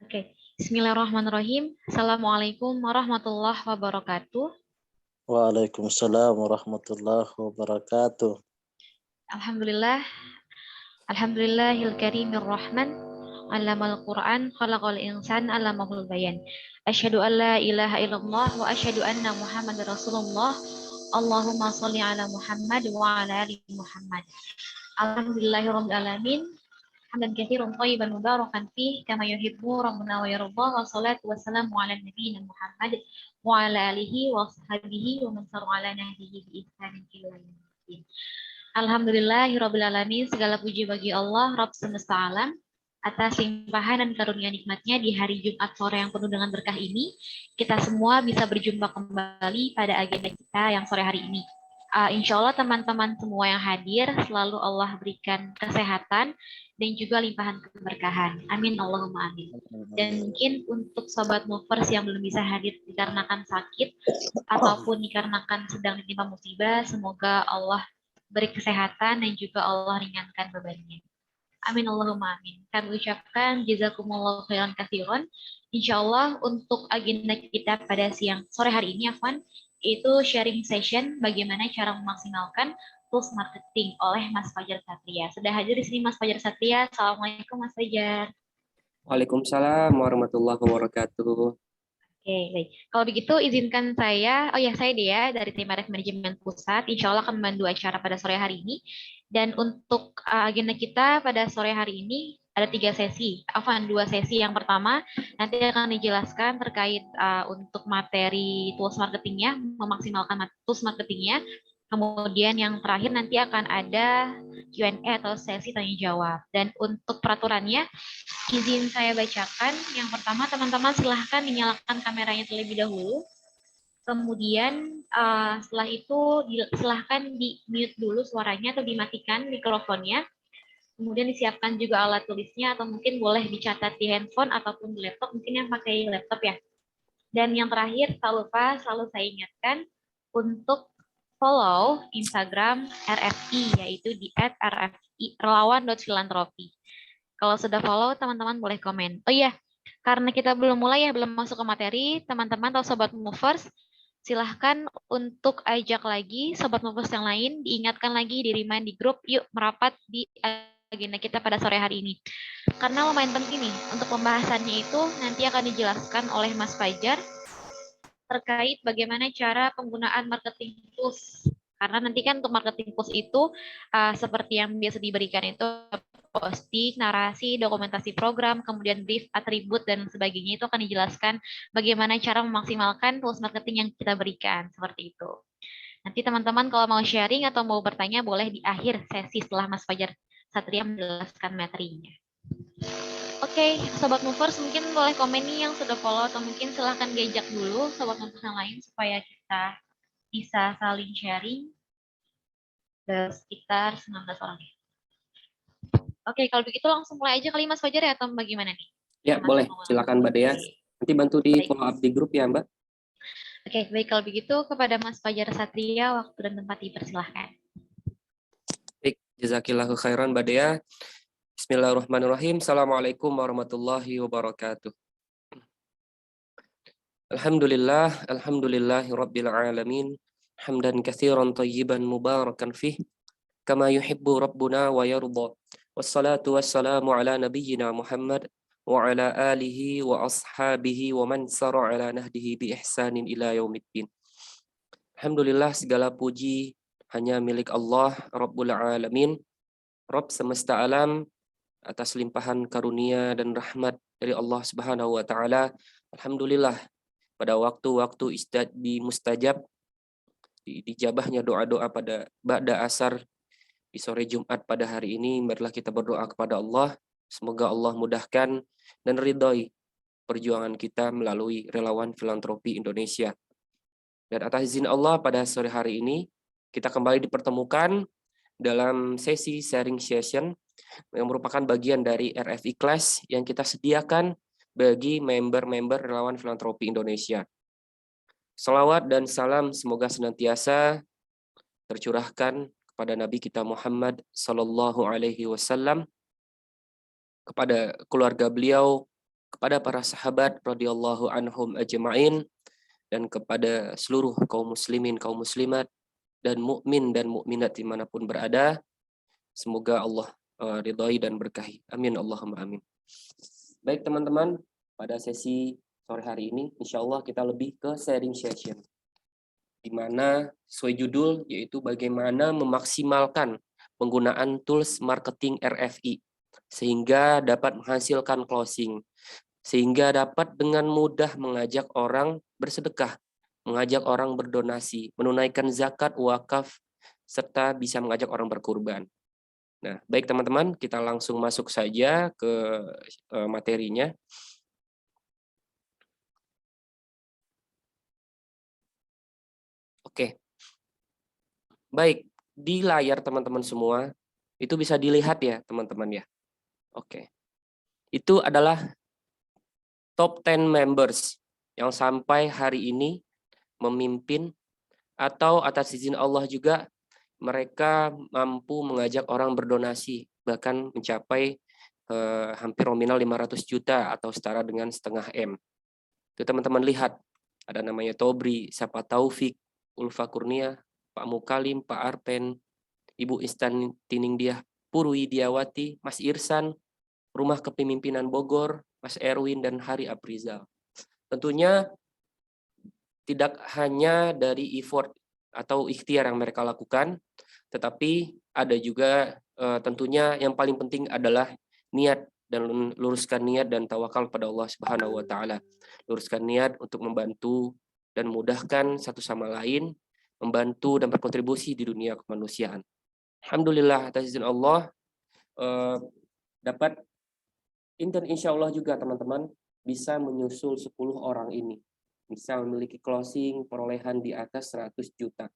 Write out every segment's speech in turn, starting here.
Oke, Bismillahirrahmanirrahim. Assalamualaikum warahmatullahi wabarakatuh. Waalaikumsalam warahmatullahi wabarakatuh. Alhamdulillah, Alhamdulillahil karimir rahman. Allamal Quran, khalaqal insan, allamahul bayan. Asyhadu an la ilaha illallah wa asyhadu anna Muhammadar Rasulullah. Allahumma sholli ala Muhammad wa ala ali Muhammad. Alhamdulillahirabbil alamin. Hamdan katsiran thayyiban mubarakan fih kama yuhibbu rabbuna wa yarda wa salatu wassalamu ala nabiyyina Muhammad wa ala alihi wa sahbihi wa man sara ala nahjihi bi ihsanin ila yaumil. Alhamdulillahirabbil alamin, segala puji bagi Allah Rabb semesta alam atas limpahan dan karunia nikmatnya di hari Jumat sore yang penuh dengan berkah ini. Kita semua bisa berjumpa kembali pada agenda kita yang sore hari ini. Insya Allah teman-teman semua yang hadir selalu Allah berikan kesehatan dan juga limpahan keberkahan. Amin Allahumma amin. Dan mungkin untuk sobat movers yang belum bisa hadir dikarenakan sakit ataupun dikarenakan sedang ditimpa musibah, semoga Allah beri kesehatan dan juga Allah ringankan bebannya. Amin Allahumma amin. Kami ucapkan jazakumullah khairan katsiran. Insya Allah untuk agenda kita pada sore hari ini, Afwan, itu sharing session bagaimana cara memaksimalkan tools marketing oleh Mas Fajar Satria. Sudah hadir di sini Mas Fajar Satria. Assalamualaikum Mas Fajar. Waalaikumsalam warahmatullahi wabarakatuh. Oke, baik. Kalau begitu izinkan saya Dea dari tim Arif Manajemen Pusat, insya Allah akan membantu acara pada sore hari ini. Dan untuk agenda kita pada sore hari ini ada 3 sesi, dua sesi. Yang pertama nanti akan dijelaskan terkait untuk materi tools marketingnya, memaksimalkan tools marketingnya. Kemudian yang terakhir nanti akan ada Q&A atau sesi tanya jawab. Dan untuk peraturannya, izin saya bacakan. Yang pertama, teman-teman silahkan dinyalakan kameranya terlebih dahulu. Kemudian setelah itu silahkan di-mute dulu suaranya atau dimatikan mikrofonnya. Kemudian disiapkan juga alat tulisnya atau mungkin boleh dicatat di handphone ataupun di laptop, mungkin yang pakai laptop ya. Dan yang terakhir, tak lupa selalu saya ingatkan untuk follow Instagram RFI, yaitu di @rfirelawan.filantropi. Kalau sudah follow, teman-teman boleh komen. Oh iya, karena kita belum mulai ya, belum masuk ke materi, teman-teman atau sobat movers, silahkan untuk ajak lagi sobat movers yang lain, diingatkan lagi, di-remind di grup, yuk merapat di agenda kita pada sore hari ini. Karena lumayan penting nih, untuk pembahasannya itu nanti akan dijelaskan oleh Mas Fajar terkait bagaimana cara penggunaan marketing tools. Karena nanti kan untuk marketing tools itu seperti yang biasa diberikan itu posting, narasi, dokumentasi program, kemudian brief, atribut, dan sebagainya itu akan dijelaskan bagaimana cara memaksimalkan tools marketing yang kita berikan, seperti itu. Nanti teman-teman kalau mau sharing atau mau bertanya boleh di akhir sesi setelah Mas Fajar Satria menjelaskan materinya. Oke, Sobat Movers mungkin boleh komen nih yang sudah follow atau mungkin silahkan diajak dulu Sobat Movers yang lain supaya kita bisa saling sharing. Ada sekitar 19 orang ya. Oke, kalau begitu langsung mulai aja kali Mas Fajar ya atau bagaimana nih? Ya, boleh. Silakan Mbak Dea. Nanti bantu di follow up di grup ya, Mbak. Oke, baik kalau begitu kepada Mas Fajar Satria, waktu dan tempat dipersilahkan. Baik, jazakillahu khairan Mbak Dea. Bismillahirrahmanirrahim. Assalamualaikum warahmatullahi wabarakatuh. Alhamdulillahi rabbil alamin. Hamdan katsiran thayyiban mubarakan fih. Kama yuhibbu rabbuna wa yarda. Wassalatu wassalamu ala nabiyyina Muhammad wa ala alihi wa ashabihi wa man sara ala nahdihi bi ihsanin ila yaumiddin. Alhamdulillah, segala puji hanya milik Allah Rabbul Alamin, Rabb semesta alam, atas limpahan karunia dan rahmat dari Allah Subhanahu wa taala. Alhamdulillah, pada waktu-waktu mustajab, dijabahnya doa-doa pada ba'da asar di sore Jumat pada hari ini, marilah kita berdoa kepada Allah. Semoga Allah mudahkan dan ridhoi perjuangan kita melalui relawan filantropi Indonesia. Dan atas izin Allah pada sore hari ini, kita kembali dipertemukan dalam sesi sharing session yang merupakan bagian dari RFI Class yang kita sediakan bagi member-member relawan filantropi Indonesia. Salawat dan salam semoga senantiasa tercurahkan kepada Nabi kita Muhammad Sallallahu Alaihi Wasallam, kepada keluarga beliau, kepada para sahabat radhiyallahu anhum ajma'in, dan kepada seluruh kaum muslimin, kaum muslimat, dan mukmin dan mukminat dimanapun berada. Semoga Allah ridhai dan berkahi. Amin Allahumma amin. Baik teman-teman, pada sesi sore hari ini insya Allah kita lebih ke sharing session, di mana sesuai judul yaitu bagaimana memaksimalkan penggunaan tools marketing RFI sehingga dapat menghasilkan closing, sehingga dapat dengan mudah mengajak orang bersedekah, mengajak orang berdonasi, menunaikan zakat, wakaf, serta bisa mengajak orang berkurban. Nah, baik teman-teman, kita langsung masuk saja ke materinya. Oke. Baik, di layar teman-teman semua, itu bisa dilihat ya teman-teman ya. Oke. Itu adalah top 10 members yang sampai hari ini memimpin, atau atas izin Allah juga mereka mampu mengajak orang berdonasi, bahkan mencapai hampir nominal 500 juta atau setara dengan setengah M. Itu teman-teman lihat, ada namanya Tobri, Sapa Taufik, Ulfa Kurnia, Pak Mukalim, Pak Arpen, Ibu Instan Tiningdiah Purwidiawati, Mas Irsan, Rumah Kepemimpinan Bogor, Mas Erwin, dan Hari Aprizal. Tentunya tidak hanya dari effort atau ikhtiar yang mereka lakukan, tetapi ada juga tentunya yang paling penting adalah niat, dan luruskan niat dan tawakal pada Allah Subhanahu wa taala. Luruskan niat untuk membantu dan memudahkan satu sama lain, membantu dan berkontribusi di dunia kemanusiaan. Alhamdulillah atas izin Allah dapat, dan insya Allah juga teman-teman bisa menyusul 10 orang ini, bisa memiliki closing perolehan di atas 100 juta.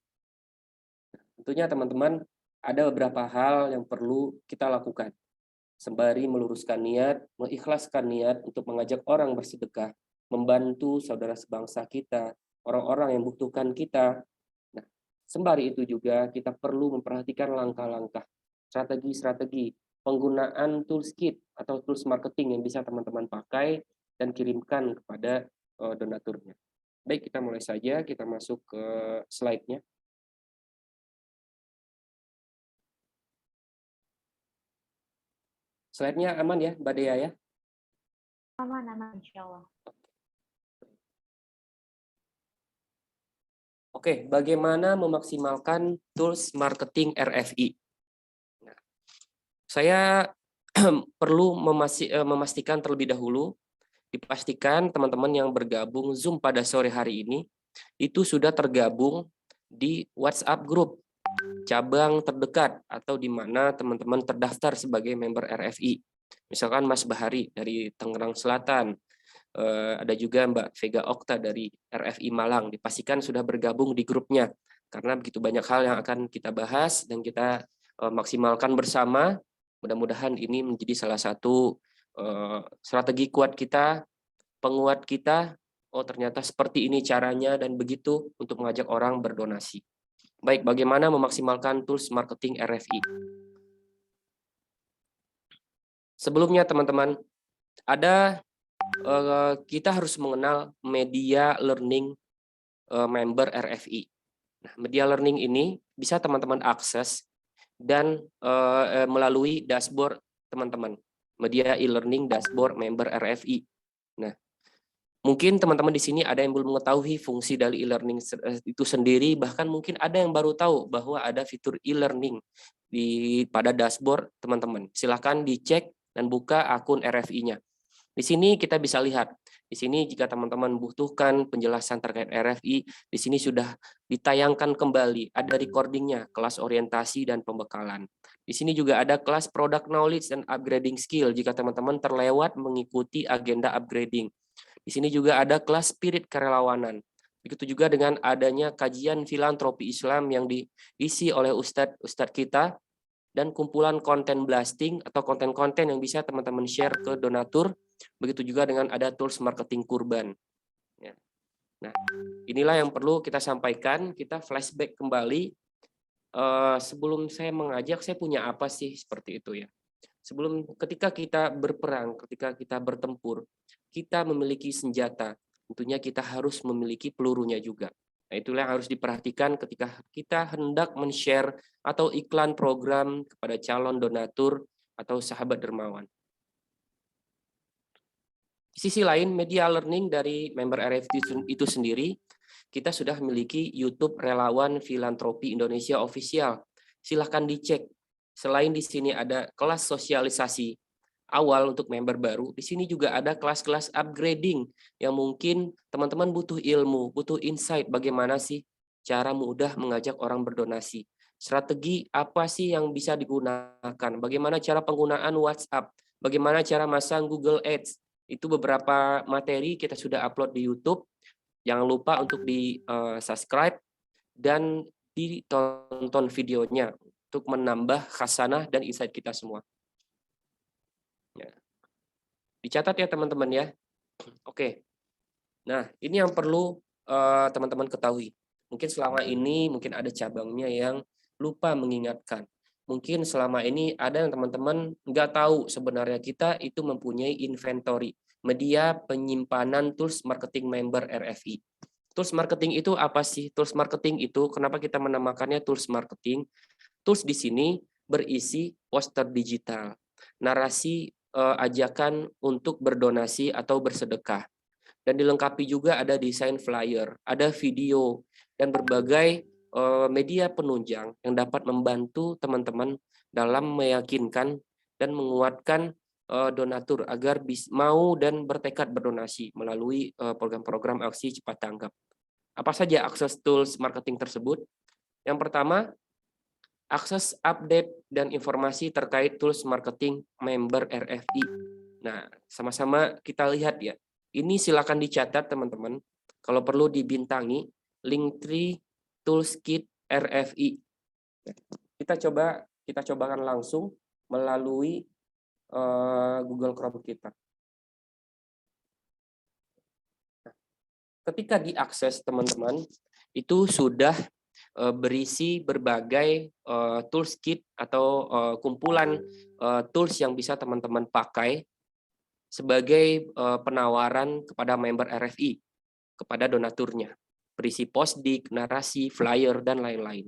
Tentunya teman-teman ada beberapa hal yang perlu kita lakukan sembari meluruskan niat, mengikhlaskan niat untuk mengajak orang bersedekah, membantu saudara sebangsa kita, orang-orang yang membutuhkan kita. Nah, sembari itu juga kita perlu memperhatikan langkah-langkah, strategi-strategi penggunaan tools kit atau tools marketing yang bisa teman-teman pakai dan kirimkan kepada donaturnya. Baik, kita mulai saja, kita masuk ke slide-nya. Slide-nya aman ya, Mbak Dea ya? Aman, insya Allah. Oke, bagaimana memaksimalkan tools marketing RFI? Nah, saya perlu memastikan terlebih dahulu, dipastikan teman-teman yang bergabung Zoom pada sore hari ini, itu sudah tergabung di WhatsApp group cabang terdekat atau di mana teman-teman terdaftar sebagai member RFI. Misalkan Mas Bahari dari Tangerang Selatan, ada juga Mbak Vega Okta dari RFI Malang, dipastikan sudah bergabung di grupnya, karena begitu banyak hal yang akan kita bahas dan kita maksimalkan bersama. Mudah-mudahan ini menjadi salah satu strategi kuat kita, penguat kita. Oh ternyata seperti ini caranya dan begitu untuk mengajak orang berdonasi. Baik, bagaimana memaksimalkan tools marketing RFI? Sebelumnya teman-teman, kita harus mengenal media learning member RFI. Nah, media learning ini bisa teman-teman akses dan melalui dashboard teman-teman, media e-learning dashboard member RFI. Nah, mungkin teman-teman di sini ada yang belum mengetahui fungsi dari e-learning itu sendiri, bahkan mungkin ada yang baru tahu bahwa ada fitur e-learning pada dashboard teman-teman. Silakan dicek dan buka akun RFI-nya. Di sini kita bisa lihat, di sini jika teman-teman membutuhkan penjelasan terkait RFI, di sini sudah ditayangkan kembali, ada recordingnya, kelas orientasi dan pembekalan. Di sini juga ada kelas product knowledge dan upgrading skill jika teman-teman terlewat mengikuti agenda upgrading. Di sini juga ada kelas spirit kerelawanan. Begitu juga dengan adanya kajian filantropi Islam yang diisi oleh ustadz kita, dan kumpulan konten blasting atau konten-konten yang bisa teman-teman share ke donatur. Begitu juga dengan ada tools marketing kurban. Nah, inilah yang perlu kita sampaikan. Kita flashback kembali. Sebelum saya mengajak, saya punya apa sih seperti itu ya. ketika kita berperang, ketika kita bertempur, kita memiliki senjata. Tentunya kita harus memiliki pelurunya juga. Nah, itulah yang harus diperhatikan ketika kita hendak men-share atau iklan program kepada calon donatur atau sahabat dermawan. Di sisi lain, media learning dari member RFD itu sendiri, kita sudah memiliki YouTube Relawan Filantropi Indonesia Official. Silahkan dicek. Selain di sini ada kelas sosialisasi awal untuk member baru, di sini juga ada kelas-kelas upgrading yang mungkin teman-teman butuh ilmu, butuh insight bagaimana sih cara mudah mengajak orang berdonasi. Strategi apa sih yang bisa digunakan? Bagaimana cara penggunaan WhatsApp? Bagaimana cara masang Google Ads? Itu beberapa materi kita sudah upload di YouTube. Jangan lupa untuk di-subscribe dan ditonton videonya untuk menambah khasanah dan insight kita semua. Ya. Dicatat ya teman-teman ya. Oke. Nah, ini yang perlu teman-teman ketahui. Mungkin selama ini mungkin ada cabangnya yang lupa mengingatkan. Mungkin selama ini ada yang teman-teman nggak tahu sebenarnya kita itu mempunyai inventory, media penyimpanan tools marketing member RFI. Tools marketing itu apa sih? Tools marketing itu kenapa kita menamakannya tools marketing? Tools di sini berisi poster digital, narasi ajakan untuk berdonasi atau bersedekah, dan dilengkapi juga ada desain flyer, ada video, dan berbagai media penunjang yang dapat membantu teman-teman dalam meyakinkan dan menguatkan donatur agar mau dan bertekad berdonasi melalui program-program aksi cepat tanggap. Apa saja akses tools marketing tersebut? Yang pertama, akses update dan informasi terkait tools marketing member RFI. Nah, sama-sama kita lihat ya. Ini silakan dicatat teman-teman. Kalau perlu dibintangi Linktree Toolskit RFI. Kita cobakan langsung melalui Google Chrome kita. Ketika diakses teman-teman, itu sudah berisi berbagai toolskit atau kumpulan tools yang bisa teman-teman pakai sebagai penawaran kepada member RFI, kepada donaturnya. Berisi postdik, narasi, flyer, dan lain-lain.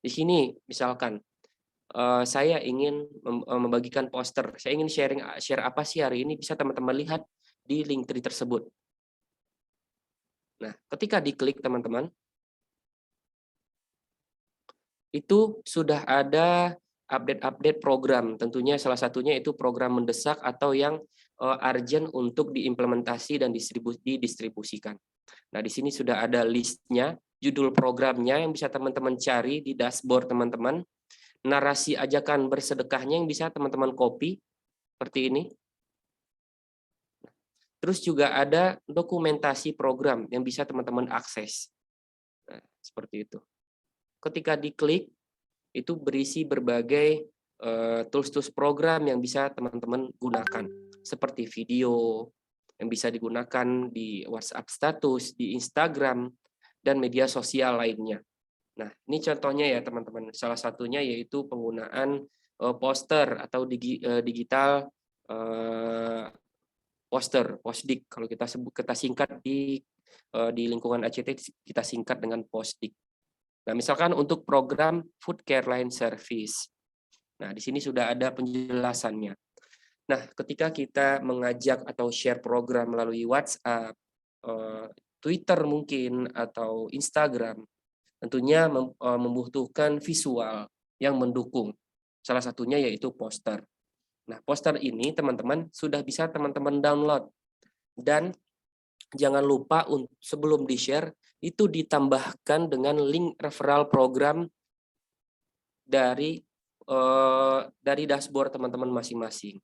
Di sini misalkan saya ingin membagikan poster, saya ingin share apa sih hari ini, bisa teman-teman lihat di Linktree tersebut. Nah, ketika diklik teman-teman, itu sudah ada update-update program. Tentunya salah satunya itu program mendesak atau yang urgent untuk diimplementasi dan didistribusikan. Nah, di sini sudah ada listnya, judul programnya yang bisa teman-teman cari di dashboard teman-teman, narasi ajakan bersedekahnya yang bisa teman-teman copy, seperti ini. Terus juga ada dokumentasi program yang bisa teman-teman akses. Nah, seperti itu. Ketika diklik, itu berisi berbagai tools-tools program yang bisa teman-teman gunakan. Seperti video, yang bisa digunakan di WhatsApp status, di Instagram, dan media sosial lainnya. Nah, ini contohnya ya teman-teman. Salah satunya yaitu penggunaan poster atau digital poster, postdik. Kalau kita singkat di lingkungan ACT kita singkat dengan postdik. Nah, misalkan untuk program Food Care Line Service. Nah, di sini sudah ada penjelasannya. Nah, ketika kita mengajak atau share program melalui WhatsApp, Twitter mungkin, atau Instagram, tentunya membutuhkan visual yang mendukung. Salah satunya yaitu poster. Nah, poster ini teman-teman sudah bisa teman-teman download. Dan jangan lupa sebelum di-share, itu ditambahkan dengan link referral program dari dashboard teman-teman masing-masing.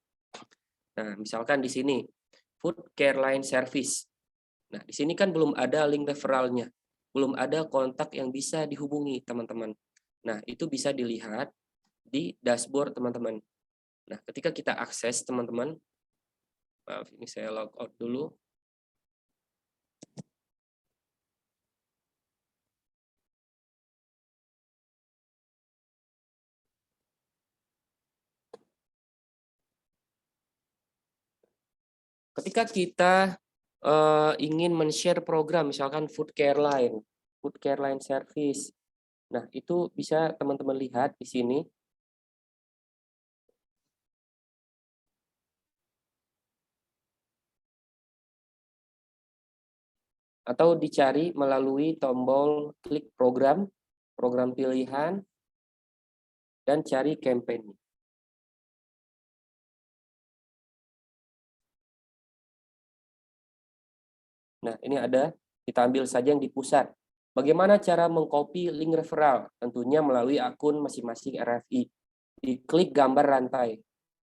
Nah, misalkan di sini, Food Care Line Service. Nah, di sini kan belum ada link referralnya. Belum ada kontak yang bisa dihubungi, teman-teman. Nah, itu bisa dilihat di dashboard, teman-teman. Nah, ketika kita akses, teman-teman, maaf, ini saya log out dulu. ketika kita ingin men-share program, misalkan Food Care Line Service. Nah, itu bisa teman-teman lihat di sini. Atau dicari melalui tombol klik program pilihan, dan cari campaign. Nah, ini ada, kita ambil saja yang di pusat. Bagaimana cara mengcopy link referral? Tentunya melalui akun masing-masing RFI. Diklik gambar rantai.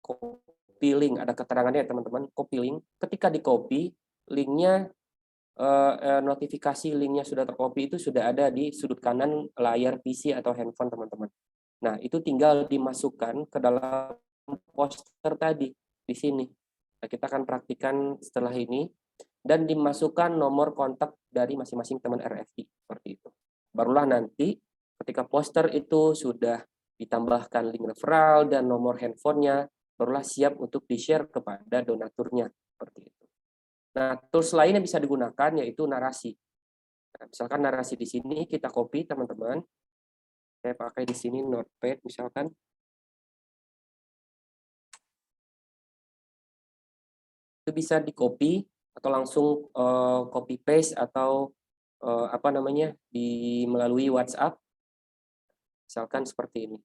Copy link, ada keterangannya teman-teman, copy link. Ketika di copy, linknya, notifikasi linknya sudah tercopy itu sudah ada di sudut kanan layar PC atau handphone teman-teman. Nah, itu tinggal dimasukkan ke dalam poster tadi, di sini. Nah, kita akan praktikan setelah ini. Dan dimasukkan nomor kontak dari masing-masing teman RFI seperti itu. Barulah nanti ketika poster itu sudah ditambahkan link referral dan nomor handphonenya, barulah siap untuk di-share kepada donaturnya seperti itu. Nah, tools lain yang bisa digunakan yaitu narasi. Nah, misalkan narasi di sini kita copy teman-teman. Saya pakai di sini Notepad misalkan. Itu bisa di-copy atau langsung copy paste atau melalui WhatsApp, misalkan seperti ini.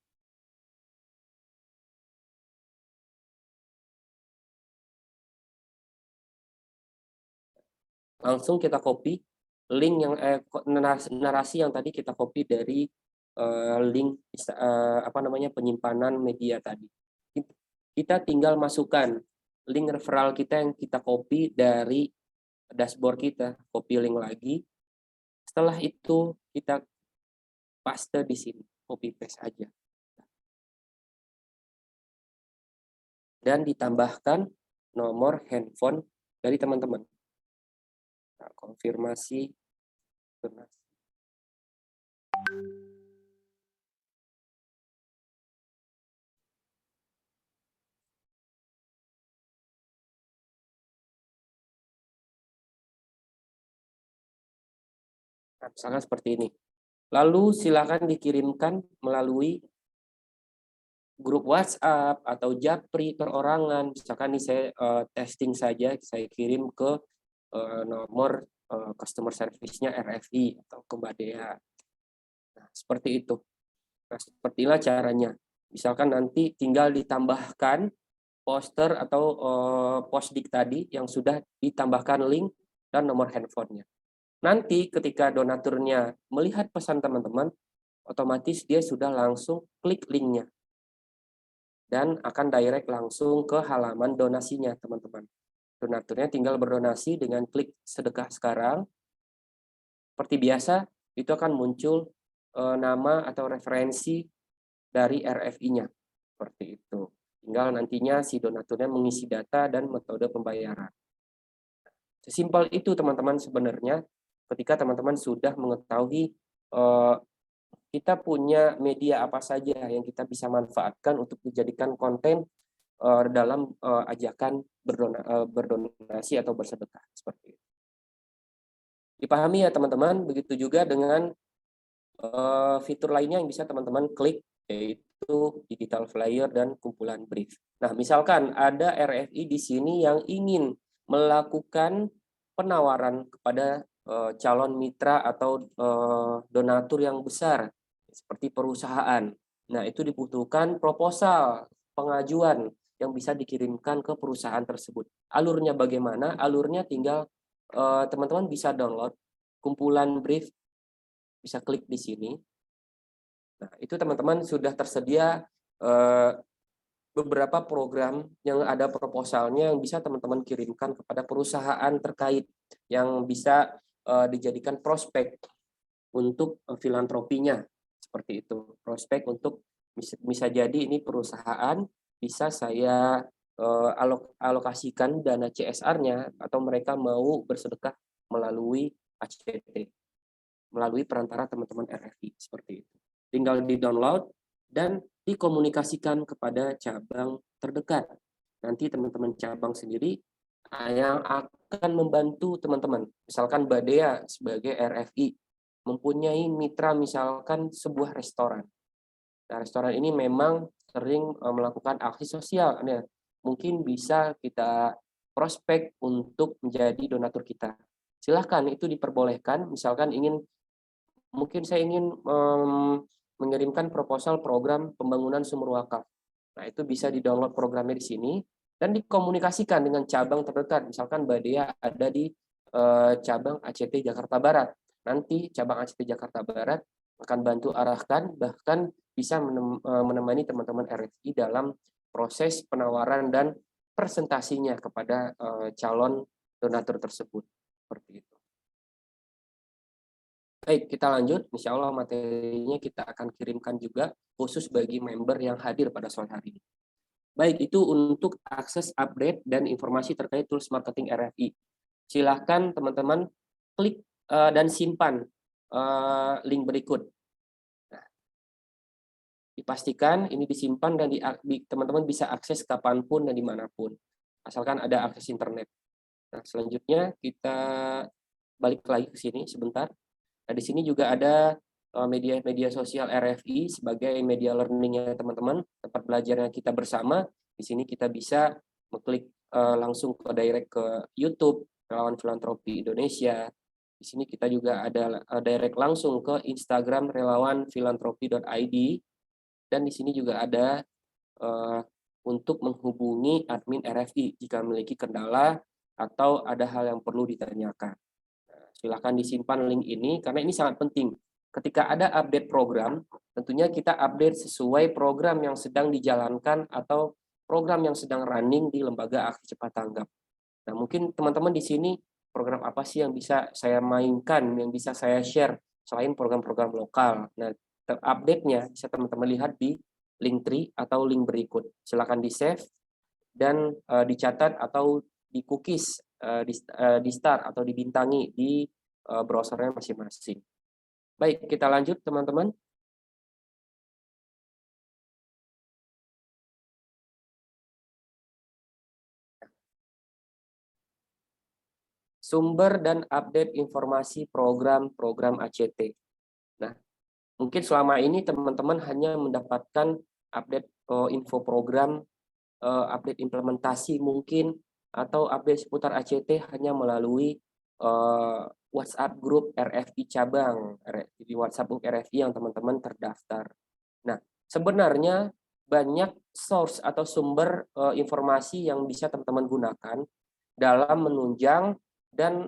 Langsung kita copy link yang narasi yang tadi kita copy dari link penyimpanan media tadi. Kita tinggal masukkan link referral kita yang kita copy dari dashboard kita, copy link lagi. Setelah itu kita paste di sini, copy paste aja. Dan ditambahkan nomor handphone dari teman-teman. Nah, konfirmasi donasi. Nah, misalkan seperti ini. Lalu silakan dikirimkan melalui grup WhatsApp atau Japri perorangan. Misalkan ini saya testing saja, saya kirim ke nomor customer service-nya RFI atau ke Mbak Dea. Nah, seperti itu. Nah, sepertilah caranya. Misalkan nanti tinggal ditambahkan poster atau postdik tadi yang sudah ditambahkan link dan nomor handphonenya. Nanti ketika donaturnya melihat pesan teman-teman, otomatis dia sudah langsung klik linknya. Dan akan direct langsung ke halaman donasinya teman-teman. Donaturnya tinggal berdonasi dengan klik sedekah sekarang. Seperti biasa, itu akan muncul nama atau referensi dari RFI-nya. Seperti itu. Tinggal nantinya si donaturnya mengisi data dan metode pembayaran. Sesimpel itu teman-teman sebenarnya. Ketika teman-teman sudah mengetahui kita punya media apa saja yang kita bisa manfaatkan untuk dijadikan konten dalam ajakan berdonasi atau bersedekah seperti itu. Dipahami ya teman-teman. Begitu juga dengan fitur lainnya yang bisa teman-teman klik, yaitu digital flyer dan kumpulan brief. Nah, misalkan ada RFI di sini yang ingin melakukan penawaran kepada calon mitra atau donatur yang besar seperti perusahaan. Nah, itu dibutuhkan proposal pengajuan yang bisa dikirimkan ke perusahaan tersebut. Alurnya bagaimana? Alurnya tinggal teman-teman bisa download kumpulan brief, bisa klik di sini. Nah, itu teman-teman sudah tersedia beberapa program yang ada proposalnya yang bisa teman-teman kirimkan kepada perusahaan terkait yang bisa dijadikan prospek untuk filantropinya seperti itu. Prospek untuk bisa jadi ini perusahaan bisa saya alokasikan dana CSR-nya atau mereka mau bersedekah melalui ACT, melalui perantara teman-teman RFI seperti itu. Tinggal di-download dan dikomunikasikan kepada cabang terdekat. Nanti teman-teman cabang sendiri yang akan membantu teman-teman. Misalkan Badea sebagai RFI mempunyai mitra misalkan sebuah restoran. Nah, restoran ini memang sering melakukan aksi sosial. Nah, mungkin bisa kita prospek untuk menjadi donatur kita. Silahkan, itu diperbolehkan. Misalkan mungkin saya ingin mengirimkan proposal program pembangunan sumur wakaf. Nah, itu bisa di-download programnya di sini dan dikomunikasikan dengan cabang terdekat. Misalkan Badea ada di cabang ACT Jakarta Barat. Nanti cabang ACT Jakarta Barat akan bantu arahkan, bahkan bisa menemani teman-teman RFI dalam proses penawaran dan presentasinya kepada calon donatur tersebut. Seperti itu. Baik, kita lanjut. Insya Allah materinya kita akan kirimkan juga khusus bagi member yang hadir pada sore hari ini. Baik, itu untuk akses update dan informasi terkait tools marketing RFI. Silahkan teman-teman klik dan simpan link berikut. Nah, dipastikan ini disimpan dan teman-teman bisa akses kapanpun dan dimanapun, asalkan ada akses internet. Nah, selanjutnya kita balik lagi ke sini sebentar. Nah, di sini juga ada media sosial RFI sebagai media learning-nya teman-teman, tempat belajarnya kita bersama. Di sini kita bisa mengklik langsung ke direct ke YouTube Relawan Filantropi Indonesia. Di sini kita juga ada direct langsung ke Instagram relawanfilantropi.id, dan di sini juga ada untuk menghubungi admin RFI jika memiliki kendala atau ada hal yang perlu ditanyakan. Silakan disimpan link ini karena ini sangat penting. Ketika ada update program, tentunya kita update sesuai program yang sedang dijalankan atau program yang sedang running di lembaga aksi cepat tanggap. Nah, mungkin teman-teman di sini program apa sih yang bisa saya mainkan, yang bisa saya share selain program-program lokal. Nah, update-nya bisa teman-teman lihat di link tree atau link berikut. Silakan di-save dan dicatat atau di cookies, di start atau dibintangi di browsernya masing-masing. Baik, kita lanjut teman-teman. Sumber dan update informasi program-program ACT. Nah, mungkin selama ini teman-teman hanya mendapatkan update info program, update implementasi mungkin, atau update seputar ACT hanya melalui WhatsApp grup RFI cabang, di WhatsApp grup RFI yang teman-teman terdaftar. Nah, sebenarnya banyak source atau sumber informasi yang bisa teman-teman gunakan dalam menunjang dan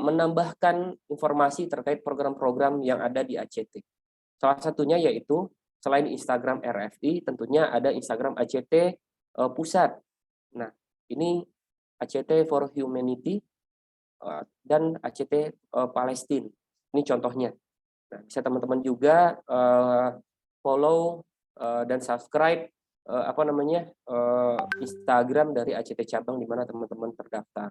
menambahkan informasi terkait program-program yang ada di ACT. Salah satunya yaitu selain Instagram RFI, tentunya ada Instagram ACT Pusat. Nah, ini ACT for Humanity dan ACT Palestina. Ini contohnya. Nah, bisa teman-teman juga follow dan subscribe Instagram dari ACT cabang di mana teman-teman terdaftar.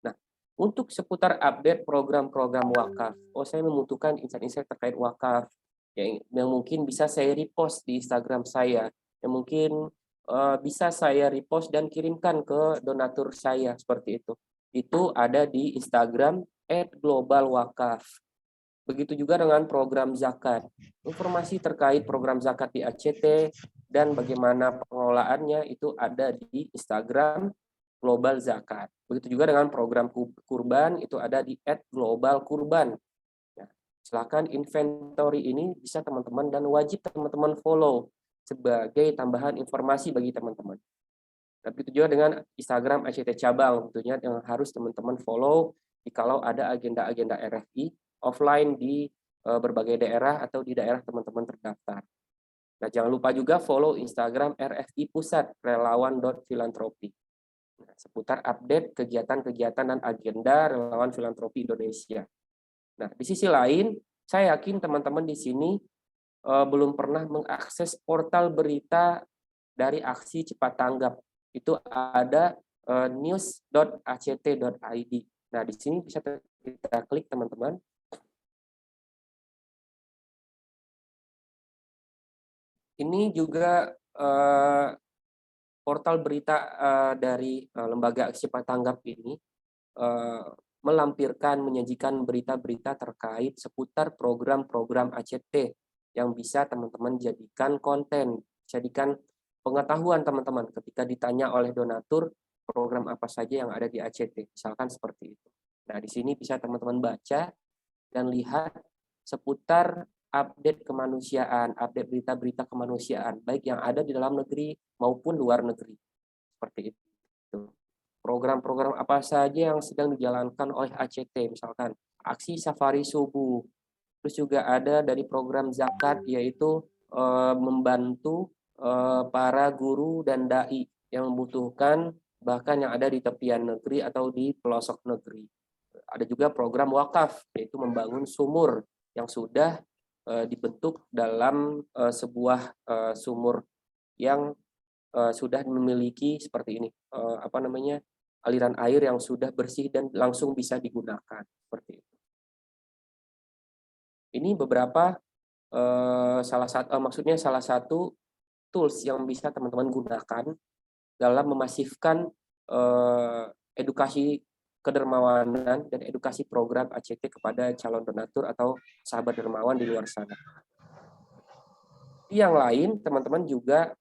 Nah, untuk seputar update program-program wakaf, saya membutuhkan insight-insight terkait wakaf yang mungkin bisa saya repost di Instagram saya, yang mungkin bisa saya repost dan kirimkan ke donatur saya seperti itu. Itu ada di Instagram @globalwakaf. Begitu juga dengan program zakat. Informasi terkait program zakat di ACT dan bagaimana pengelolaannya itu ada di Instagram Global Zakat. Begitu juga dengan program kurban itu ada di @globalkurban. Nah, silakan inventory ini bisa teman-teman dan wajib teman-teman follow sebagai tambahan informasi bagi teman-teman. Nah, begitu juga dengan Instagram ACT cabang tentunya yang harus teman-teman follow jikalau ada agenda-agenda RFI offline di berbagai daerah atau di daerah teman-teman terdaftar. Nah, jangan lupa juga follow Instagram RFI Pusat relawan.filantropi. Nah, seputar update kegiatan-kegiatan dan agenda relawan filantropi Indonesia. Nah, di sisi lain, saya yakin teman-teman di sini belum pernah mengakses portal berita dari aksi cepat tanggap. Itu ada news.act.id. Nah, di sini bisa kita klik teman-teman. Ini juga portal berita dari Lembaga Aksi Cepat Tanggap ini melampirkan, menyajikan berita-berita terkait seputar program-program ACT yang bisa teman-teman jadikan konten, jadikan pengetahuan teman-teman ketika ditanya oleh donatur program apa saja yang ada di ACT, misalkan seperti itu. Nah, di sini bisa teman-teman baca dan lihat seputar update kemanusiaan, update berita-berita kemanusiaan, baik yang ada di dalam negeri maupun luar negeri. Seperti itu. Program-program apa saja yang sedang dijalankan oleh ACT, misalkan aksi safari subuh. Terus juga ada dari program zakat, yaitu membantu para guru dan dai yang membutuhkan, bahkan yang ada di tepian negeri atau di pelosok negeri. Ada juga program wakaf, yaitu membangun sumur yang sudah dibentuk dalam sebuah sumur yang sudah memiliki seperti ini, aliran air yang sudah bersih dan langsung bisa digunakan, seperti itu. Ini beberapa salah satu tools yang bisa teman-teman gunakan dalam memasifkan edukasi kedermawanan dan edukasi program ACT kepada calon donatur atau sahabat dermawan di luar sana. Yang lain, teman-teman juga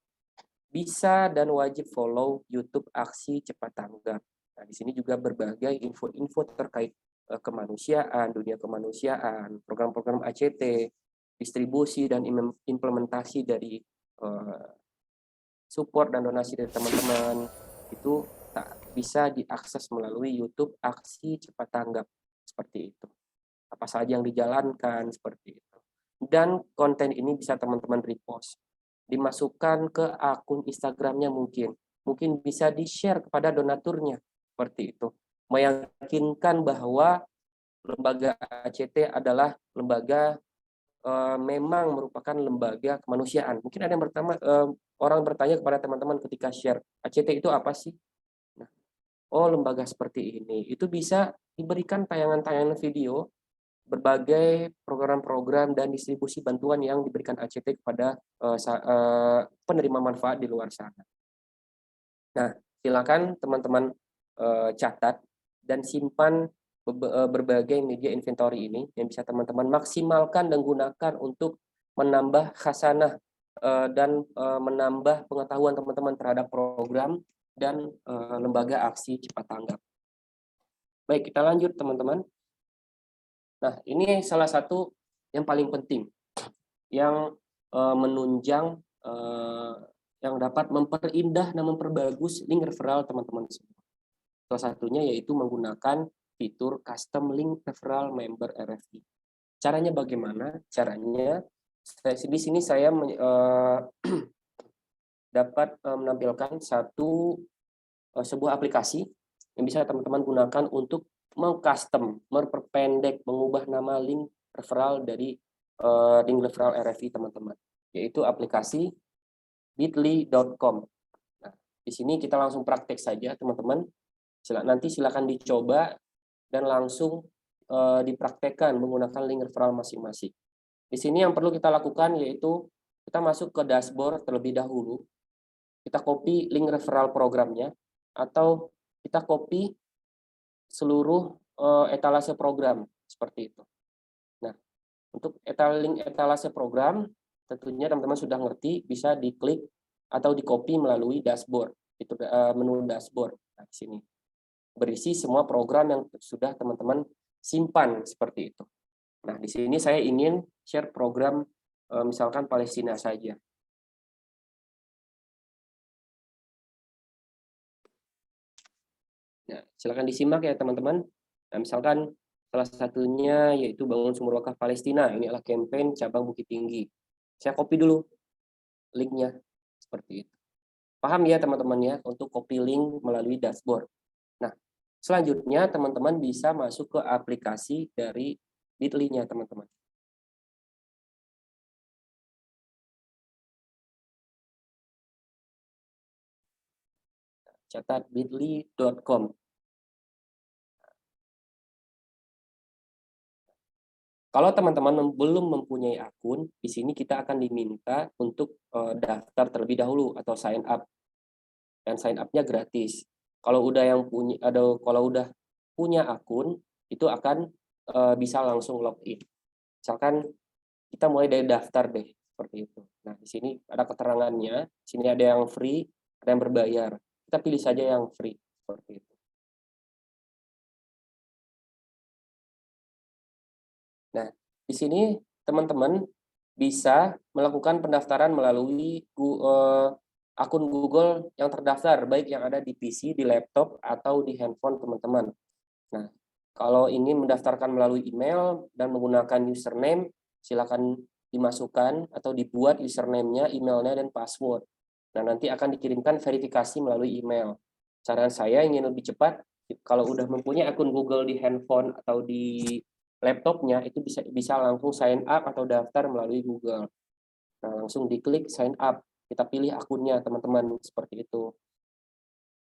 bisa dan wajib follow YouTube Aksi Cepat Tanggap. Nah, di sini juga berbagai info-info terkait kemanusiaan, dunia kemanusiaan, program-program ACT, distribusi dan implementasi dari support dan donasi dari teman-teman, itu bisa diakses melalui YouTube Aksi Cepat Tanggap, seperti itu. Apa saja yang dijalankan, seperti itu. Dan konten ini bisa teman-teman repost, dimasukkan ke akun Instagramnya mungkin bisa di-share kepada donaturnya, seperti itu. Meyakinkan bahwa lembaga ACT adalah lembaga memang merupakan lembaga kemanusiaan. Mungkin ada yang orang bertanya kepada teman-teman ketika share, ACT itu apa sih? Nah, oh, lembaga seperti ini. Itu bisa diberikan tayangan-tayangan video berbagai program-program dan distribusi bantuan yang diberikan ACT kepada penerima manfaat di luar sana. Nah, silakan teman-teman catat dan simpan berbagai media inventory ini yang bisa teman-teman maksimalkan dan gunakan untuk menambah khasanah dan menambah pengetahuan teman-teman terhadap program dan lembaga aksi cepat tanggap. Baik, kita lanjut teman-teman. Nah, ini salah satu yang paling penting, yang menunjang, yang dapat memperindah dan memperbagus link referral teman-teman semua. Salah satunya yaitu menggunakan fitur custom link referral member RFI. Caranya bagaimana? Caranya, di sini saya dapat menampilkan sebuah aplikasi yang bisa teman-teman gunakan untuk mengcustom, memperpendek, mengubah nama link referral dari link referral RFI teman-teman, yaitu aplikasi bit.ly.com. Nah, di sini kita langsung praktek saja teman-teman. Nanti silakan dicoba dan langsung dipraktekkan menggunakan link referral masing-masing. Di sini yang perlu kita lakukan yaitu kita masuk ke dashboard terlebih dahulu. Kita copy link referral programnya atau kita copy seluruh etalase program seperti itu. Nah, untuk link etalase program tentunya teman-teman sudah ngerti, bisa diklik atau di-copy melalui dashboard. Itu menu dashboard. Nah, di sini berisi semua program yang sudah teman-teman simpan seperti itu. Nah, di sini saya ingin share program misalkan Palestina saja. Nah, silakan disimak ya teman-teman. Nah, misalkan salah satunya yaitu bangun sumur wakaf Palestina. Ini adalah campaign cabang Bukit Tinggi. Saya copy dulu linknya seperti itu. Paham ya teman-teman ya untuk copy link melalui dashboard. Nah, selanjutnya teman-teman bisa masuk ke aplikasi dari Bitly-nya teman-teman. Catat bit.ly.com. Kalau teman-teman belum mempunyai akun, di sini kita akan diminta untuk daftar terlebih dahulu atau sign up. dan sign up-nya gratis. Kalau udah punya akun itu akan bisa langsung login. Misalkan kita mulai dari daftar deh, seperti itu. Nah, di sini ada keterangannya, di sini ada yang free, ada yang berbayar. Kita pilih saja yang free, seperti itu. Nah, di sini teman-teman bisa melakukan pendaftaran melalui akun Google yang terdaftar, baik yang ada di PC, di laptop, atau di handphone teman-teman. Nah, kalau ingin mendaftarkan melalui email dan menggunakan username, silakan dimasukkan atau dibuat username-nya, emailnya, dan password. Nah, nanti akan dikirimkan verifikasi melalui email. Saran saya ingin lebih cepat, kalau udah mempunyai akun Google di handphone atau di laptopnya, itu bisa langsung sign up atau daftar melalui Google. Nah, langsung diklik sign up. Kita pilih akunnya, teman-teman, seperti itu.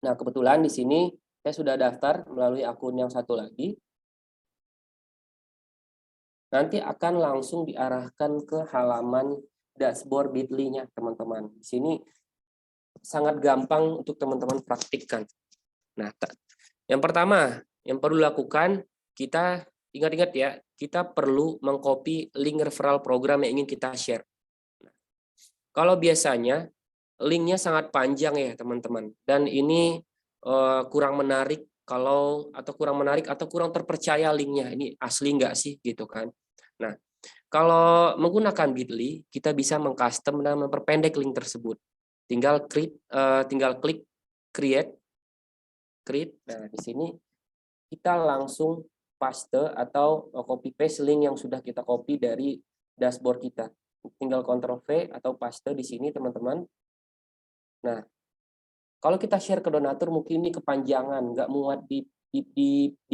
Nah, kebetulan di sini saya sudah daftar melalui akun yang satu lagi. Nanti akan langsung diarahkan ke halaman dashboard Bitly-nya, teman-teman. Di sini sangat gampang untuk teman-teman praktikkan. Nah, yang pertama yang perlu lakukan, kita ingat-ingat ya, kita perlu mengcopy link referral program yang ingin kita share. Kalau biasanya linknya sangat panjang ya, teman-teman, dan ini kurang menarik atau kurang terpercaya linknya, ini asli nggak sih gitu kan. Nah, kalau menggunakan Bitly, kita bisa mengcustom dan memperpendek link tersebut. Tinggal klik create. Nah, di sini kita langsung paste atau copy paste link yang sudah kita copy dari dashboard kita. Tinggal Ctrl V atau paste di sini, teman-teman. Nah, kalau kita share ke donatur mungkin ini kepanjangan, nggak muat di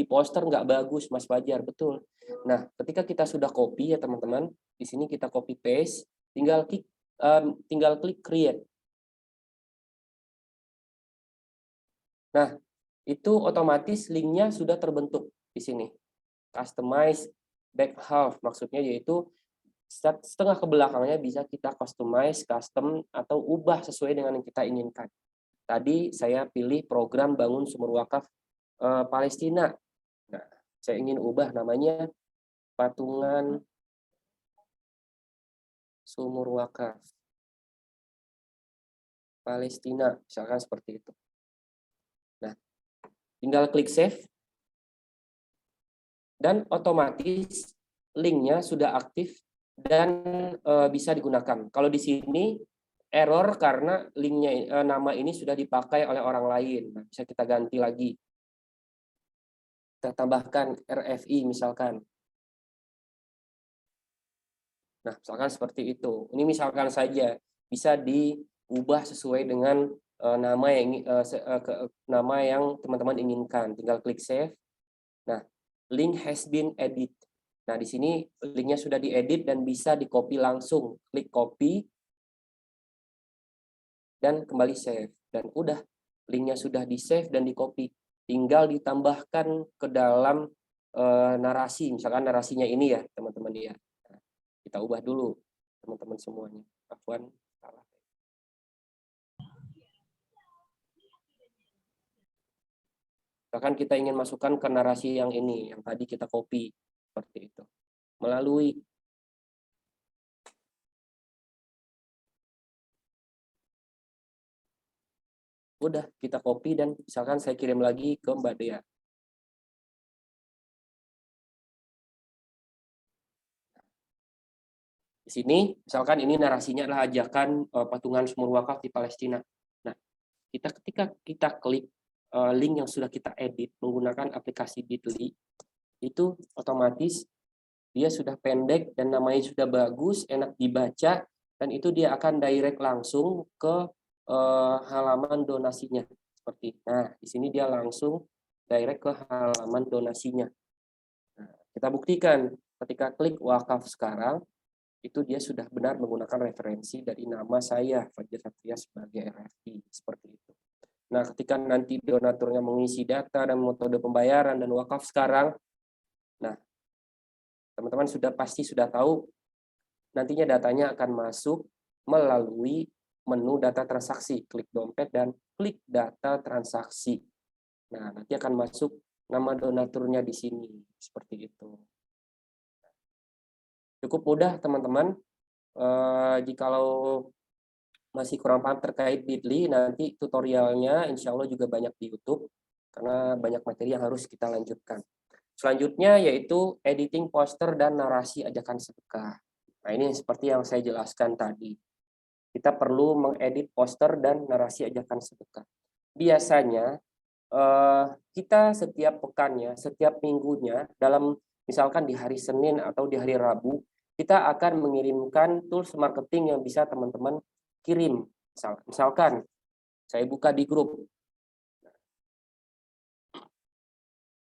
poster, nggak bagus, Mas Fajar, betul. Nah, ketika kita sudah copy ya teman-teman, di sini kita copy paste, tinggal klik create. Nah, itu otomatis linknya sudah terbentuk di sini. Customize back half, maksudnya yaitu setengah ke belakangnya bisa kita customize, custom, atau ubah sesuai dengan yang kita inginkan. Tadi saya pilih program bangun sumur wakaf Palestina. Nah, saya ingin ubah namanya patungan sumur wakaf Palestina, misalkan seperti itu. Nah, tinggal klik save dan otomatis linknya sudah aktif dan bisa digunakan. Kalau di sini error karena linknya nama ini sudah dipakai oleh orang lain. Nah, bisa kita ganti lagi. Kita tambahkan RFI misalkan. Nah, misalkan seperti itu. Ini misalkan saja bisa diubah sesuai dengan nama yang teman-teman inginkan. Tinggal klik save. Nah, link has been edit. Nah, di sini linknya sudah diedit dan bisa di-copy langsung. Klik copy dan kembali save. Dan udah, linknya sudah di-save dan di-copy. Tinggal ditambahkan ke dalam narasi. Misalkan narasinya ini ya, teman-teman ya. Nah, kita ubah dulu, teman-teman semuanya. Afwan, salah. Bahkan kita ingin masukkan ke narasi yang ini, yang tadi kita copy. Seperti itu. Melalui udah kita copy dan misalkan saya kirim lagi ke Mbak Dea. Di sini misalkan ini narasinya adalah ajakan patungan sumur wakaf di Palestina. Nah, ketika kita klik link yang sudah kita edit menggunakan aplikasi Bitly, itu otomatis dia sudah pendek dan namanya sudah bagus, enak dibaca, dan itu dia akan direct langsung ke halaman donasinya. Seperti, nah di sini dia langsung direct ke halaman donasinya. Nah, kita buktikan ketika klik wakaf sekarang, itu dia sudah benar menggunakan referensi dari nama saya, Fajar Satria, sebagai RFI. Seperti itu. Nah, ketika nanti donaturnya mengisi data dan metode pembayaran dan wakaf sekarang, nah, teman-teman pasti sudah tahu nantinya datanya akan masuk melalui menu data transaksi, klik dompet dan klik data transaksi. Nah, nanti akan masuk nama donaturnya di sini, seperti itu. Cukup mudah teman-teman. Jikalau masih kurang paham terkait Bitly, nanti tutorialnya insya Allah juga banyak di YouTube, karena banyak materi yang harus kita lanjutkan. Selanjutnya yaitu editing poster dan narasi ajakan sedekah. Nah, ini seperti yang saya jelaskan tadi. Kita perlu mengedit poster dan narasi ajakan sedekah. Biasanya kita setiap pekannya, setiap minggunya, dalam misalkan di hari Senin atau di hari Rabu, kita akan mengirimkan tools marketing yang bisa teman-teman kirim. Misalkan saya buka di grup.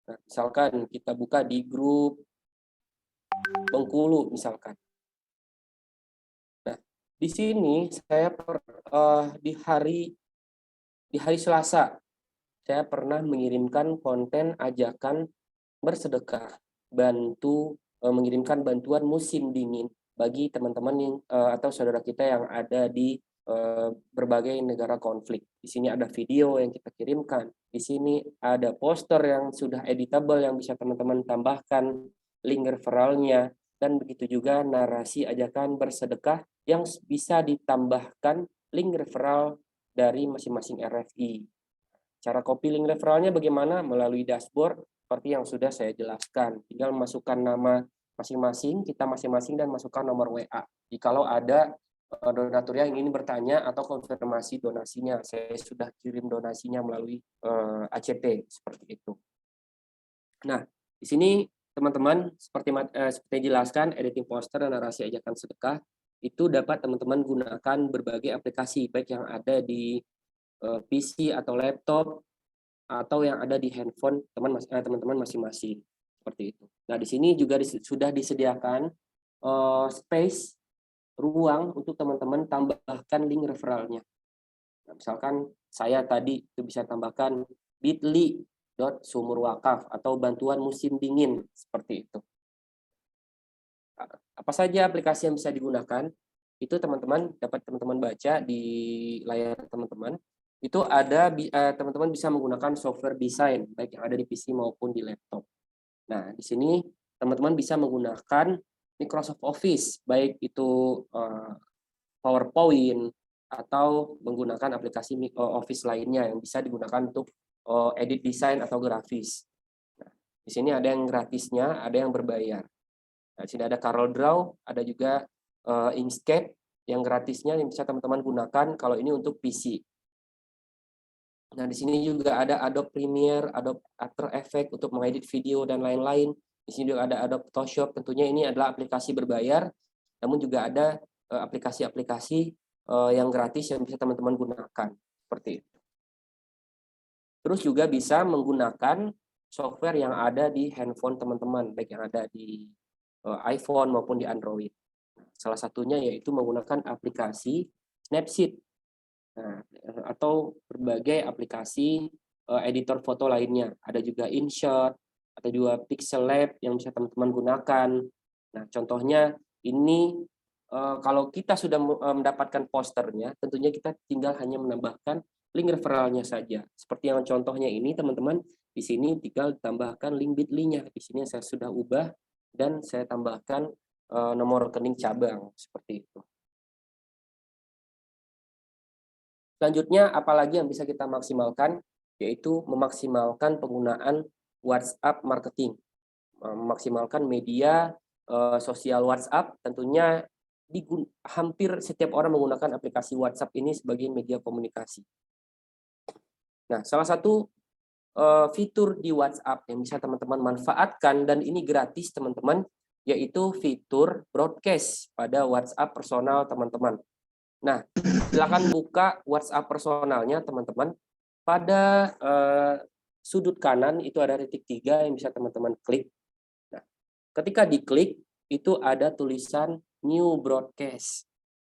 Nah, misalkan kita buka di grup Bengkulu misalkan. Nah, di sini saya di hari Selasa saya pernah mengirimkan konten ajakan bersedekah, mengirimkan bantuan musim dingin bagi teman-teman yang atau saudara kita yang ada di berbagai negara konflik. Di sini ada video yang kita kirimkan. Di sini ada poster yang sudah editable yang bisa teman-teman tambahkan link referralnya, dan begitu juga narasi ajakan bersedekah yang bisa ditambahkan link referral dari masing-masing RFI. Cara copy link referralnya bagaimana? Melalui dashboard seperti yang sudah saya jelaskan. Tinggal masukkan nama masing-masing, kita masing-masing, dan masukkan nomor WA. Jikalau ada donatur yang ingin bertanya atau konfirmasi donasinya, saya sudah kirim donasinya melalui ACT seperti itu. Nah, di sini teman-teman seperti dijelaskan, editing poster dan narasi ajakan sedekah itu dapat teman-teman gunakan berbagai aplikasi, baik yang ada di PC atau laptop atau yang ada di handphone teman-teman masing-masing, seperti itu. Nah, di sini juga sudah disediakan space, ruang untuk teman-teman tambahkan link referralnya. Nah, misalkan saya tadi itu bisa tambahkan bit.ly.sumurwakaf atau bantuan musim dingin, seperti itu. Apa saja aplikasi yang bisa digunakan? Itu teman-teman dapat teman-teman baca di layar teman-teman. Itu ada teman-teman bisa menggunakan software desain baik yang ada di PC maupun di laptop. Nah, di sini teman-teman bisa menggunakan Microsoft Office, baik itu PowerPoint atau menggunakan aplikasi Office lainnya yang bisa digunakan untuk edit desain atau grafis. Nah, di sini ada yang gratisnya, ada yang berbayar. Nah, di sini ada CorelDRAW, ada juga Inkscape yang gratisnya yang bisa teman-teman gunakan kalau ini untuk PC. Nah, di sini juga ada Adobe Premiere, Adobe After Effects untuk mengedit video dan lain-lain. Di sini juga ada Adobe Photoshop. Tentunya ini adalah aplikasi berbayar, namun juga ada aplikasi-aplikasi yang gratis yang bisa teman-teman gunakan. Seperti itu. Terus juga bisa menggunakan software yang ada di handphone teman-teman, baik yang ada di iPhone maupun di Android. Salah satunya yaitu menggunakan aplikasi Snapseed. Nah, atau berbagai aplikasi editor foto lainnya. Ada juga InShot, atau juga Pixel Lab yang bisa teman-teman gunakan. Nah, contohnya ini kalau kita sudah mendapatkan posternya, tentunya kita tinggal hanya menambahkan link referralnya saja. Seperti yang contohnya ini, teman-teman, di sini tinggal tambahkan link bit.ly-nya. Di sini saya sudah ubah dan saya tambahkan nomor rekening cabang, seperti itu. Selanjutnya, apalagi yang bisa kita maksimalkan, yaitu memaksimalkan penggunaan WhatsApp marketing. Memaksimalkan media sosial WhatsApp, tentunya hampir setiap orang menggunakan aplikasi WhatsApp ini sebagai media komunikasi. Nah, salah satu fitur di WhatsApp yang bisa teman-teman manfaatkan, dan ini gratis teman-teman, yaitu fitur broadcast pada WhatsApp personal teman-teman. Nah, silakan buka WhatsApp personalnya teman-teman. Pada sudut kanan itu ada titik 3 yang bisa teman-teman klik. Nah, ketika diklik itu ada tulisan New Broadcast.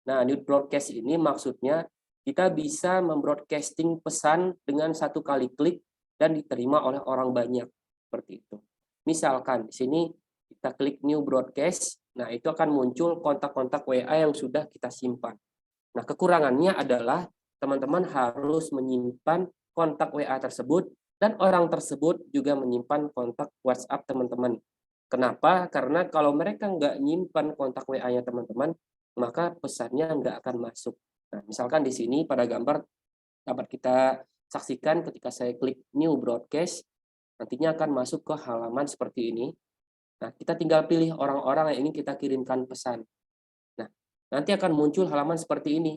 Nah, New Broadcast ini maksudnya kita bisa membroadcasting pesan dengan satu kali klik dan diterima oleh orang banyak, seperti itu. Misalkan di sini kita klik New Broadcast, nah itu akan muncul kontak-kontak WA yang sudah kita simpan. Nah, kekurangannya adalah teman-teman harus menyimpan kontak WA tersebut dan orang tersebut juga menyimpan kontak WhatsApp teman-teman. Kenapa? Karena kalau mereka nggak nyimpan kontak WA-nya teman-teman, maka pesannya nggak akan masuk. Nah, misalkan di sini pada gambar dapat kita saksikan ketika saya klik New Broadcast, nantinya akan masuk ke halaman seperti ini. Nah, kita tinggal pilih orang-orang yang ingin kita kirimkan pesan. Nah, nanti akan muncul halaman seperti ini.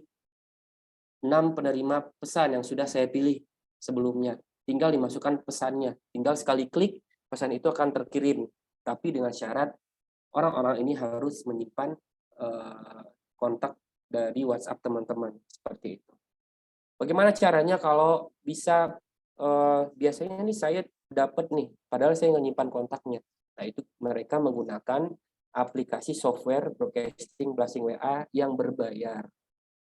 6 penerima pesan yang sudah saya pilih sebelumnya. Tinggal dimasukkan pesannya. Tinggal sekali klik, pesan itu akan terkirim. Tapi dengan syarat orang-orang ini harus menyimpan kontak dari WhatsApp teman-teman. Seperti itu. Bagaimana caranya kalau bisa, biasanya nih saya dapat nih, padahal saya nggak nyimpan kontaknya. Nah, itu mereka menggunakan aplikasi software broadcasting blasting WA yang berbayar.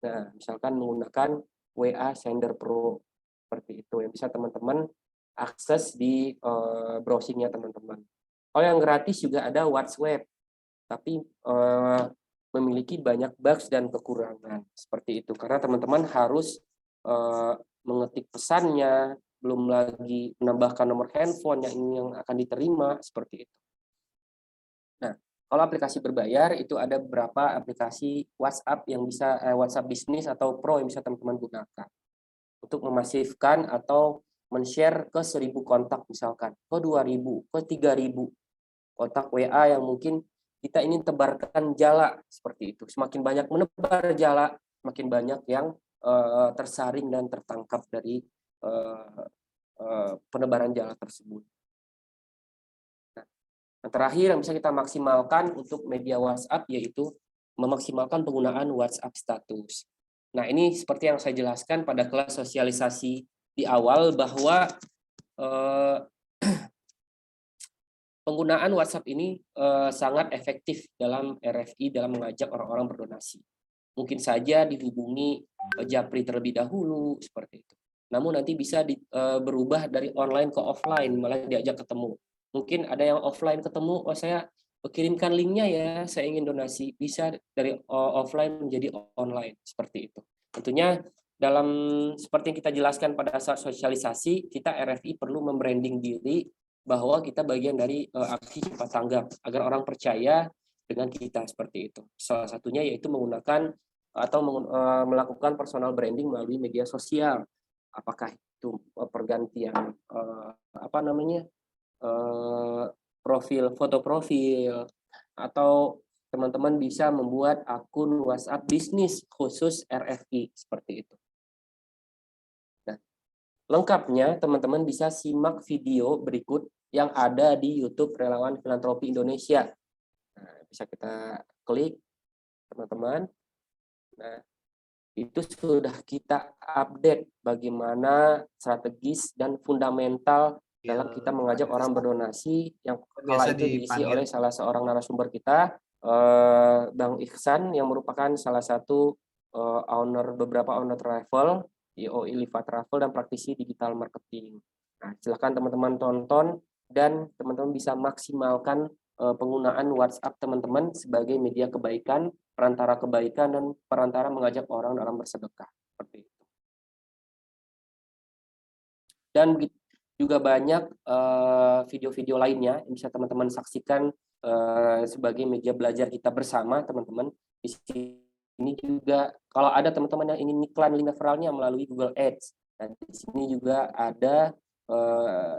Nah, misalkan menggunakan WA Sender Pro seperti itu yang bisa teman-teman akses di browsingnya teman-teman. Kalau yang gratis juga ada WhatsApp, tapi memiliki banyak bugs dan kekurangan seperti itu. Karena teman-teman harus mengetik pesannya, belum lagi menambahkan nomor handphone yang akan diterima seperti itu. Nah, kalau aplikasi berbayar itu ada beberapa aplikasi WhatsApp yang bisa WhatsApp bisnis atau Pro yang bisa teman-teman gunakan untuk memasifkan atau men-share ke 1.000 kontak misalkan, ke 2.000, ke 3.000 kontak WA yang mungkin kita ingin tebarkan jala seperti itu. Semakin banyak menebar jala, semakin banyak yang tersaring dan tertangkap dari penebaran jala tersebut. Yang terakhir yang bisa kita maksimalkan untuk media WhatsApp yaitu memaksimalkan penggunaan WhatsApp status. Nah, ini seperti yang saya jelaskan pada kelas sosialisasi di awal bahwa penggunaan WhatsApp ini sangat efektif dalam RFI dalam mengajak orang-orang berdonasi. Mungkin saja dihubungi Japri terlebih dahulu seperti itu. Namun nanti bisa berubah dari online ke offline, malah diajak ketemu. Mungkin ada yang offline ketemu, oh saya kirimkan linknya ya, saya ingin donasi. Bisa dari offline menjadi online seperti itu. Tentunya dalam seperti yang kita jelaskan pada saat sosialisasi, kita RFI perlu membranding diri bahwa kita bagian dari aksi cepat tanggap agar orang percaya dengan kita seperti itu. Salah satunya yaitu menggunakan atau melakukan personal branding melalui media sosial. Apakah itu pergantian profil, foto profil, atau teman-teman bisa membuat akun WhatsApp bisnis khusus RFI seperti itu. Nah, lengkapnya teman-teman bisa simak video berikut yang ada di YouTube Relawan Filantropi Indonesia. Nah, bisa kita klik teman-teman. Nah, itu sudah kita update bagaimana strategis dan fundamental dalam kita mengajak orang berdonasi yang kala itu diisi oleh salah seorang narasumber kita, Bang Ihsan, yang merupakan salah satu beberapa owner travel, IOI Liva Travel dan praktisi digital marketing. Nah, silakan teman-teman tonton dan teman-teman bisa maksimalkan penggunaan WhatsApp teman-teman sebagai media kebaikan, perantara kebaikan dan perantara mengajak orang dalam bersedekah seperti itu. Dan juga banyak video-video lainnya yang bisa teman-teman saksikan sebagai media belajar kita bersama teman-teman. Di sini juga kalau ada teman-teman yang ingin iklan link referralnya melalui Google Ads, dan di sini juga ada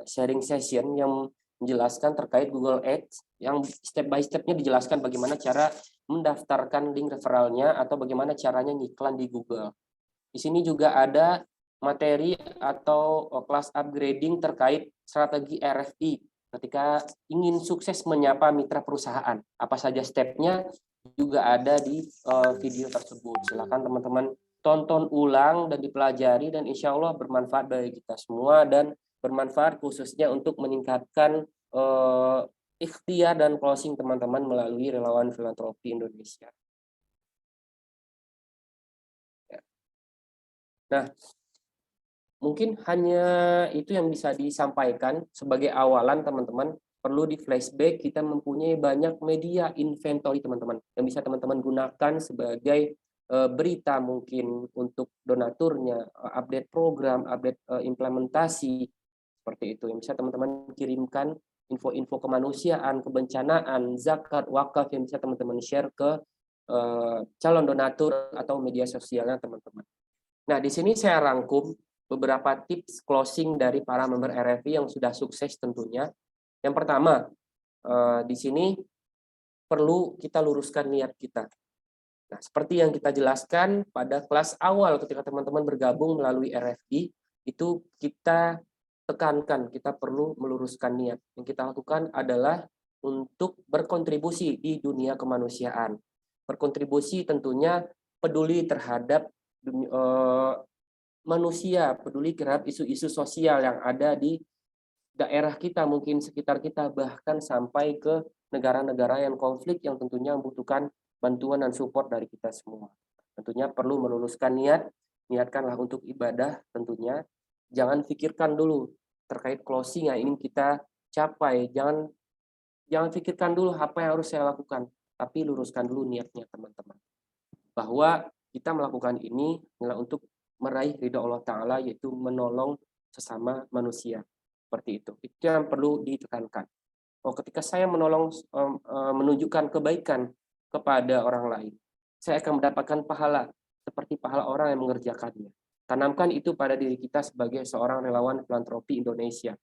sharing session yang menjelaskan terkait Google Ads yang step by stepnya dijelaskan bagaimana cara mendaftarkan link referralnya atau bagaimana caranya ngiklan di Google. Di sini juga ada materi atau kelas upgrading terkait strategi RFI ketika ingin sukses menyapa mitra perusahaan. Apa saja stepnya juga ada di video tersebut. Silakan teman-teman tonton ulang dan dipelajari dan insya Allah bermanfaat bagi kita semua dan bermanfaat khususnya untuk meningkatkan ikhtiar dan closing teman-teman melalui Relawan Filantropi Indonesia. Nah, mungkin hanya itu yang bisa disampaikan sebagai awalan teman-teman. Perlu di flashback kita mempunyai banyak media inventory teman-teman yang bisa teman-teman gunakan sebagai berita mungkin untuk donaturnya, update program, update implementasi, seperti itu. Yang bisa teman-teman kirimkan info-info kemanusiaan, kebencanaan, zakat, wakaf yang bisa teman-teman share ke calon donatur atau media sosialnya teman-teman. Nah, di sini saya rangkum beberapa tips closing dari para member RFI yang sudah sukses tentunya. Yang pertama, di sini perlu kita luruskan niat kita. Nah, seperti yang kita jelaskan pada kelas awal ketika teman-teman bergabung melalui RFI, itu kita tekankan, kita perlu meluruskan niat. Yang kita lakukan adalah untuk berkontribusi di dunia kemanusiaan. Berkontribusi tentunya peduli terhadap manusia, peduli terhadap isu-isu sosial yang ada di daerah kita, mungkin sekitar kita, bahkan sampai ke negara-negara yang konflik yang tentunya membutuhkan bantuan dan support dari kita semua. Tentunya perlu meluruskan niat, niatkanlah untuk ibadah tentunya. Jangan pikirkan dulu terkait closing yang ingin kita capai. Jangan pikirkan dulu apa yang harus saya lakukan, tapi luruskan dulu niatnya teman-teman. Bahwa kita melakukan ini adalah untuk meraih ridha Allah Ta'ala, yaitu menolong sesama manusia. Seperti itu yang perlu ditekankan. Ketika saya menolong, menunjukkan kebaikan kepada orang lain, saya akan mendapatkan pahala seperti pahala orang yang mengerjakannya. Tanamkan itu pada diri kita sebagai seorang relawan filantropi Indonesia.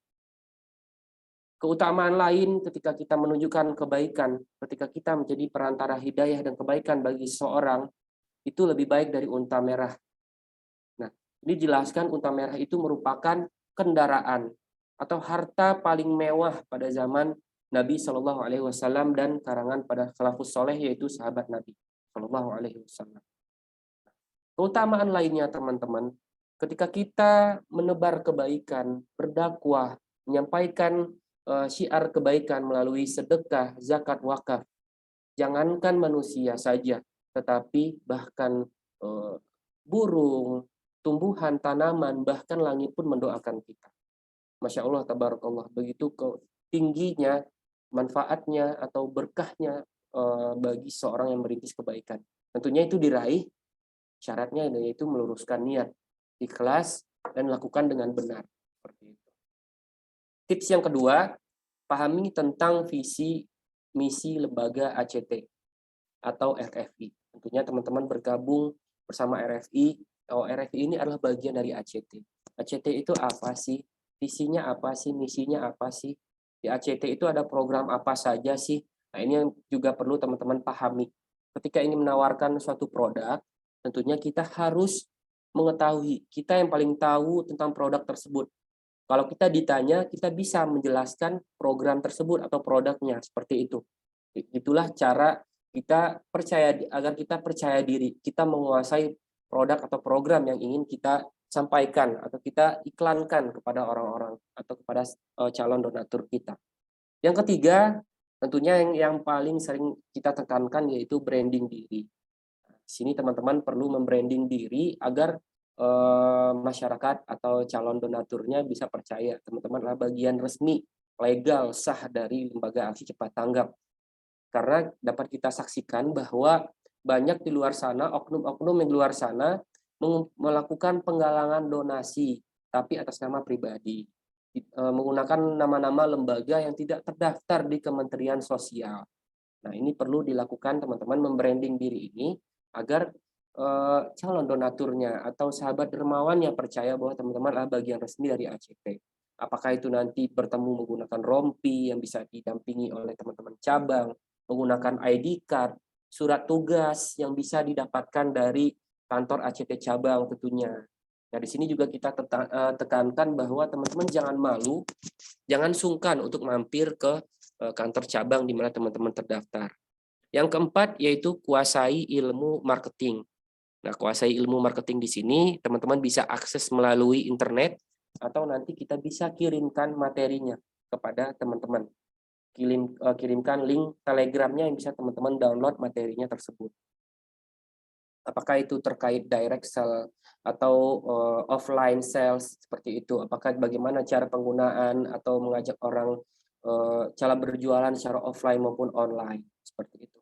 Keutamaan lain ketika kita menunjukkan kebaikan, ketika kita menjadi perantara hidayah dan kebaikan bagi seseorang, itu lebih baik dari unta merah. Nah, ini jelaskan unta merah itu merupakan kendaraan atau harta paling mewah pada zaman Nabi Shallallahu Alaihi Wasallam dan karangan pada salafus soleh, yaitu sahabat Nabi Shallallahu Alaihi Wasallam. Keutamaan lainnya teman-teman, ketika kita menebar kebaikan, berdakwah, menyampaikan syiar kebaikan melalui sedekah, zakat, wakaf, jangankan manusia saja, tetapi bahkan burung, tumbuhan, tanaman, bahkan langit pun mendoakan kita. Masya Allah, tabarakallah, begitu tingginya manfaatnya atau berkahnya bagi seorang yang merintis kebaikan. Tentunya itu diraih, syaratnya yaitu meluruskan niat, ikhlas, dan lakukan dengan benar. Seperti itu. Tips yang kedua, pahami tentang visi misi lembaga ACT atau RFI. Tentunya teman-teman bergabung bersama RFI. RFI ini adalah bagian dari ACT. ACT itu apa sih? Visinya apa sih? Misinya apa sih? Di ACT itu ada program apa saja sih? Nah, ini yang juga perlu teman-teman pahami. Ketika ini menawarkan suatu produk, tentunya kita harus mengetahui, kita yang paling tahu tentang produk tersebut. Kalau kita ditanya, kita bisa menjelaskan program tersebut atau produknya, seperti itu. Itulah cara kita agar kita percaya diri, kita menguasai produk atau program yang ingin kita sampaikan atau kita iklankan kepada orang-orang atau kepada calon donatur kita. Yang ketiga, tentunya yang paling sering kita tekankan yaitu branding diri. Di sini teman-teman perlu membranding diri agar masyarakat atau calon donaturnya bisa percaya teman-teman adalah bagian resmi, legal, sah dari lembaga aksi cepat tanggap. Karena dapat kita saksikan bahwa banyak di luar sana, oknum-oknum yang di luar sana melakukan penggalangan donasi, tapi atas nama pribadi, menggunakan nama-nama lembaga yang tidak terdaftar di Kementerian Sosial. Nah, ini perlu dilakukan teman-teman, membranding diri ini agar calon donaturnya atau sahabat dermawannya percaya bahwa teman-teman adalah bagian resmi dari ACT. Apakah itu nanti bertemu menggunakan rompi yang bisa didampingi oleh teman-teman cabang, menggunakan ID card, surat tugas yang bisa didapatkan dari kantor ACT cabang tentunya. Nah, di sini juga kita tekankan bahwa teman-teman jangan malu, jangan sungkan untuk mampir ke kantor cabang di mana teman-teman terdaftar. Yang keempat yaitu kuasai ilmu marketing. Nah, kuasai ilmu marketing di sini teman-teman bisa akses melalui internet atau nanti kita bisa kirimkan materinya kepada teman-teman. Kirimkan link Telegramnya yang bisa teman-teman download materinya tersebut. Apakah itu terkait direct sell atau offline sales seperti itu? Apakah bagaimana cara penggunaan atau mengajak orang cara berjualan secara offline maupun online seperti itu.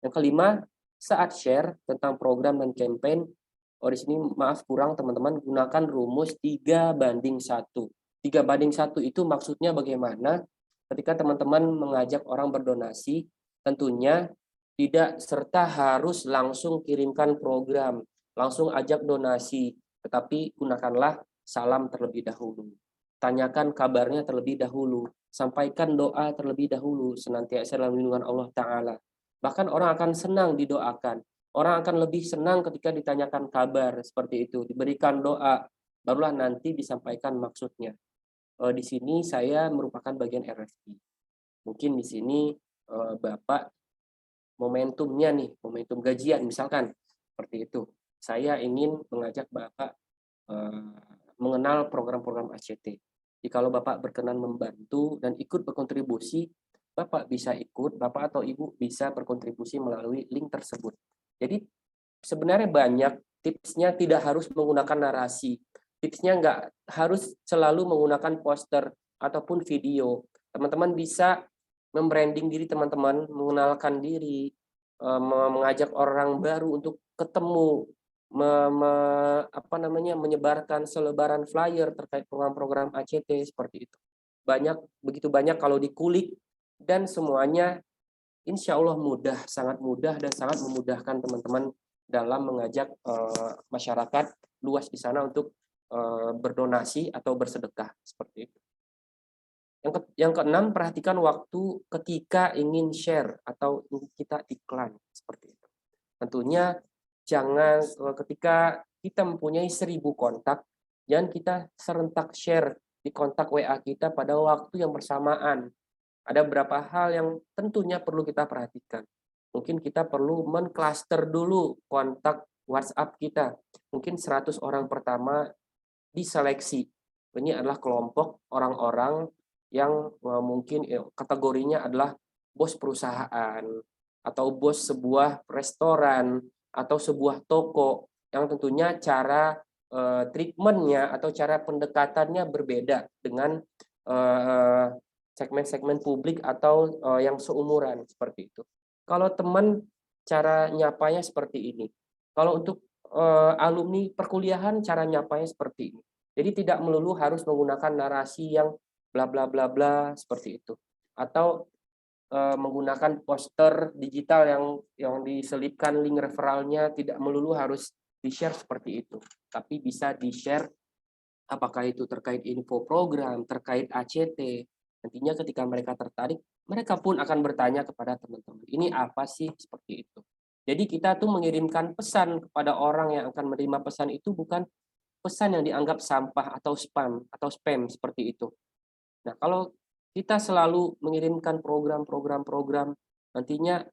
Yang kelima, saat share tentang program dan campaign, di sini maaf kurang teman-teman, gunakan rumus 3:1. 3:1 itu maksudnya bagaimana? Ketika teman-teman mengajak orang berdonasi, tentunya tidak serta harus langsung kirimkan program, langsung ajak donasi, tetapi gunakanlah salam terlebih dahulu. Tanyakan kabarnya terlebih dahulu, sampaikan doa terlebih dahulu, senantiasa dalam lindungan Allah Ta'ala. Bahkan orang akan senang didoakan. Orang akan lebih senang ketika ditanyakan kabar seperti itu, diberikan doa, barulah nanti disampaikan maksudnya. Di sini saya merupakan bagian RFI. Mungkin di sini Bapak momentumnya nih, momentum gajian misalkan seperti itu. Saya ingin mengajak Bapak mengenal program-program ACT. Jikalau Bapak berkenan membantu dan ikut berkontribusi, Bapak bisa ikut, Bapak atau Ibu bisa berkontribusi melalui link tersebut. Jadi sebenarnya banyak tipsnya, tidak harus menggunakan narasi. Tipsnya nggak harus selalu menggunakan poster ataupun video. Teman-teman bisa membranding diri teman-teman, mengenalkan diri, mengajak orang baru untuk ketemu, menyebarkan selebaran flyer terkait program-program ACT seperti itu. Begitu banyak kalau dikulik, dan semuanya insya Allah mudah, sangat mudah dan sangat memudahkan teman-teman dalam mengajak masyarakat luas di sana untuk berdonasi atau bersedekah seperti itu. Yang keenam, perhatikan waktu ketika ingin share atau kita iklan seperti itu. Tentunya jangan ketika kita mempunyai 1000 kontak, jangan kita serentak share di kontak WA kita pada waktu yang bersamaan. Ada beberapa hal yang tentunya perlu kita perhatikan. Mungkin kita perlu mengklaster dulu kontak WhatsApp kita. Mungkin 100 orang pertama diseleksi. Ini adalah kelompok orang-orang yang mungkin kategorinya adalah bos perusahaan atau bos sebuah restoran atau sebuah toko, yang tentunya cara treatmentnya atau cara pendekatannya berbeda dengan segmen-segmen publik atau yang seumuran seperti itu. Kalau teman, cara nyapanya seperti ini. Kalau untuk alumni perkuliahan, cara nyapanya seperti ini. Jadi tidak melulu harus menggunakan narasi yang bla bla bla bla seperti itu, atau menggunakan poster digital yang diselipkan link referralnya, tidak melulu harus di-share seperti itu, tapi bisa di-share apakah itu terkait info program, terkait ACT. Nantinya ketika mereka tertarik, mereka pun akan bertanya kepada teman-teman, ini apa sih, seperti itu. Jadi kita tuh mengirimkan pesan kepada orang yang akan menerima pesan itu, bukan pesan yang dianggap sampah atau spam seperti itu. Nah, kalau kita selalu mengirimkan program, nantinya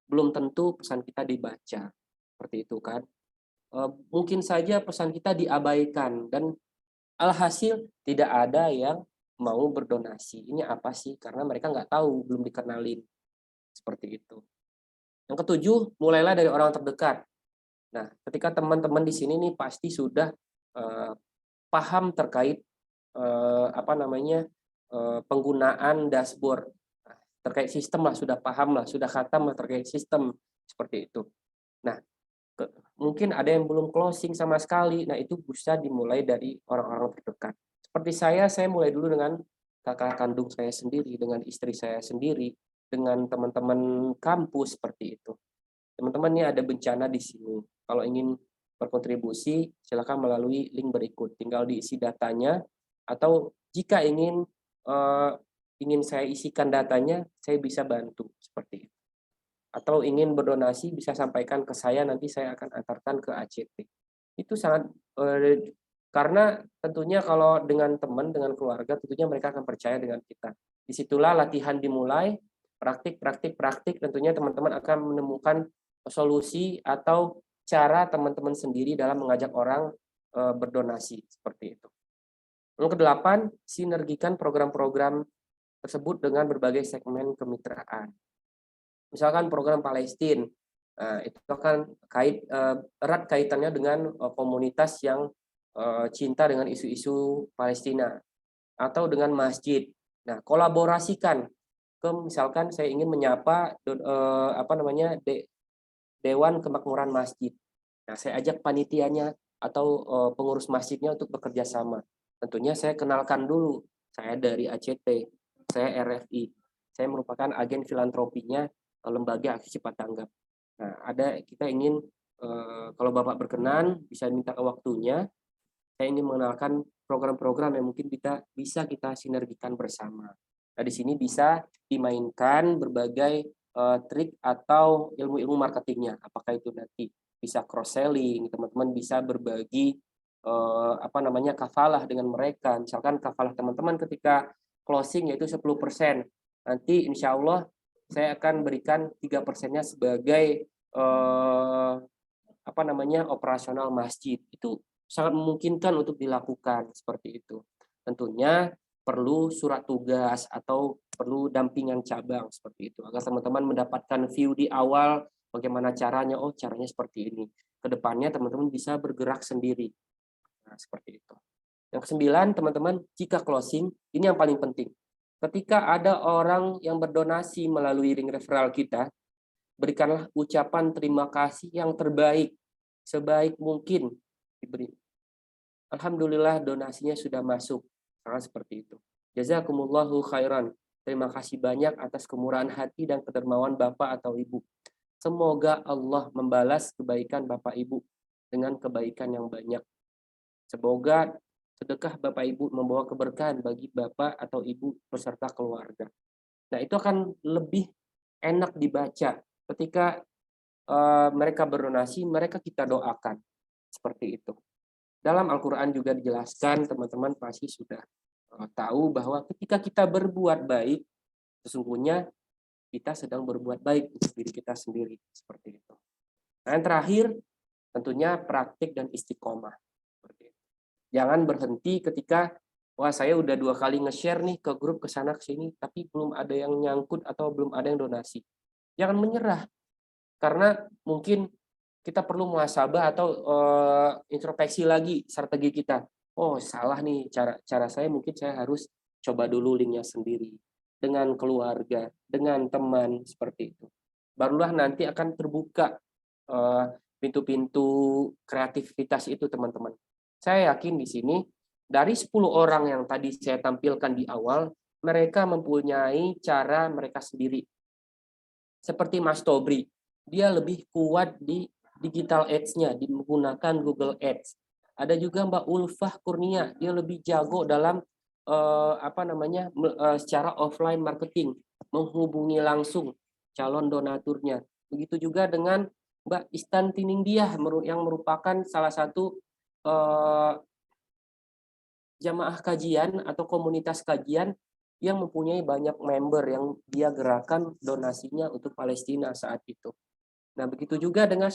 belum tentu pesan kita dibaca. Seperti itu kan. Mungkin saja pesan kita diabaikan, dan alhasil tidak ada yang mau berdonasi. Ini apa sih? Karena mereka nggak tahu, belum dikenalin. Seperti itu. Yang ketujuh, mulailah dari orang terdekat. Nah, ketika teman-teman di sini nih pasti sudah paham terkait penggunaan dashboard, terkait sistem lah, sudah paham lah, sudah khatam lah terkait sistem seperti itu. Nah, mungkin ada yang belum closing sama sekali. Nah, itu bisa dimulai dari orang-orang terdekat. Seperti saya mulai dulu dengan kakak kandung saya sendiri, dengan istri saya sendiri, dengan teman-teman kampus seperti itu. Teman-teman, ini ada bencana di sini. Kalau ingin berkontribusi, silakan melalui link berikut. Tinggal diisi datanya, atau jika ingin saya isikan datanya, saya bisa bantu seperti itu. Atau ingin berdonasi, bisa sampaikan ke saya, nanti saya akan antarkan ke ACT. Itu sangat karena tentunya kalau dengan teman, dengan keluarga, tentunya mereka akan percaya dengan kita. Disitulah latihan dimulai, praktik, tentunya teman-teman akan menemukan solusi atau cara teman-teman sendiri dalam mengajak orang berdonasi seperti itu. Yang kedelapan, sinergikan program-program tersebut dengan berbagai segmen kemitraan. Misalkan program Palestina, itu akan erat kaitannya dengan komunitas yang cinta dengan isu-isu Palestina, atau dengan masjid. Nah, kolaborasikan. Misalkan saya ingin menyapa Dewan Kemakmuran Masjid. Nah, saya ajak panitianya atau pengurus masjidnya untuk bekerja sama. Tentunya saya kenalkan dulu, saya dari ACT, saya RFI, saya merupakan agen filantropinya lembaga Aksi Cepat Tanggap. Nah, kita ingin kalau Bapak berkenan bisa minta waktunya, saya ingin mengenalkan program-program yang mungkin bisa kita sinergikan bersama. Nah, di sini bisa dimainkan berbagai trik atau ilmu-ilmu marketingnya. Apakah itu nanti bisa cross selling, teman-teman bisa berbagi kafalah dengan mereka. Misalkan kafalah teman-teman ketika closing yaitu 10%. Nanti insya Allah saya akan berikan 3%-nya sebagai operasional masjid. Itu sangat memungkinkan untuk dilakukan seperti itu. Tentunya perlu surat tugas atau perlu dampingan cabang seperti itu agar teman-teman mendapatkan view di awal bagaimana caranya. Oh, caranya seperti ini. Kedepannya teman-teman bisa bergerak sendiri. Nah, seperti itu. Yang ke-9, teman-teman, jika closing, ini yang paling penting. Ketika ada orang yang berdonasi melalui link referral kita, berikanlah ucapan terima kasih yang terbaik, sebaik mungkin diberi. Alhamdulillah donasinya sudah masuk. Sangat seperti itu. Jazakumullahu khairan. Terima kasih banyak atas kemurahan hati dan kedermawan Bapak atau Ibu. Semoga Allah membalas kebaikan Bapak Ibu dengan kebaikan yang banyak. Semoga sedekah Bapak Ibu membawa keberkahan bagi Bapak atau Ibu beserta keluarga. Nah, itu akan lebih enak dibaca ketika mereka berdonasi, mereka kita doakan. Seperti itu. Dalam Al-Quran juga dijelaskan, teman-teman pasti sudah tahu bahwa ketika kita berbuat baik, sesungguhnya kita sedang berbuat baik untuk diri kita sendiri. Seperti itu. Nah, yang terakhir, tentunya praktik dan istiqomah. Seperti itu. Jangan berhenti ketika, wah saya udah 2 kali nge-share nih ke grup kesana kesini, tapi belum ada yang nyangkut atau belum ada yang donasi. Jangan menyerah, karena mungkin kita perlu muhasabah atau introspeksi lagi strategi kita. Oh, salah nih cara saya, mungkin saya harus coba dulu linknya sendiri dengan keluarga, dengan teman seperti itu. Barulah nanti akan terbuka pintu-pintu kreativitas itu, teman-teman. Saya yakin di sini dari 10 orang yang tadi saya tampilkan di awal, mereka mempunyai cara mereka sendiri. Seperti Mas Tobri, dia lebih kuat di digital ads-nya, menggunakan Google Ads. Ada juga Mbak Ulfah Kurnia, dia lebih jago dalam secara offline marketing, menghubungi langsung calon donaturnya. Begitu juga dengan Mbak Istan Tiningdiah yang merupakan salah satu jamaah kajian atau komunitas kajian yang mempunyai banyak member yang dia gerakan donasinya untuk Palestina saat itu. Nah, begitu juga dengan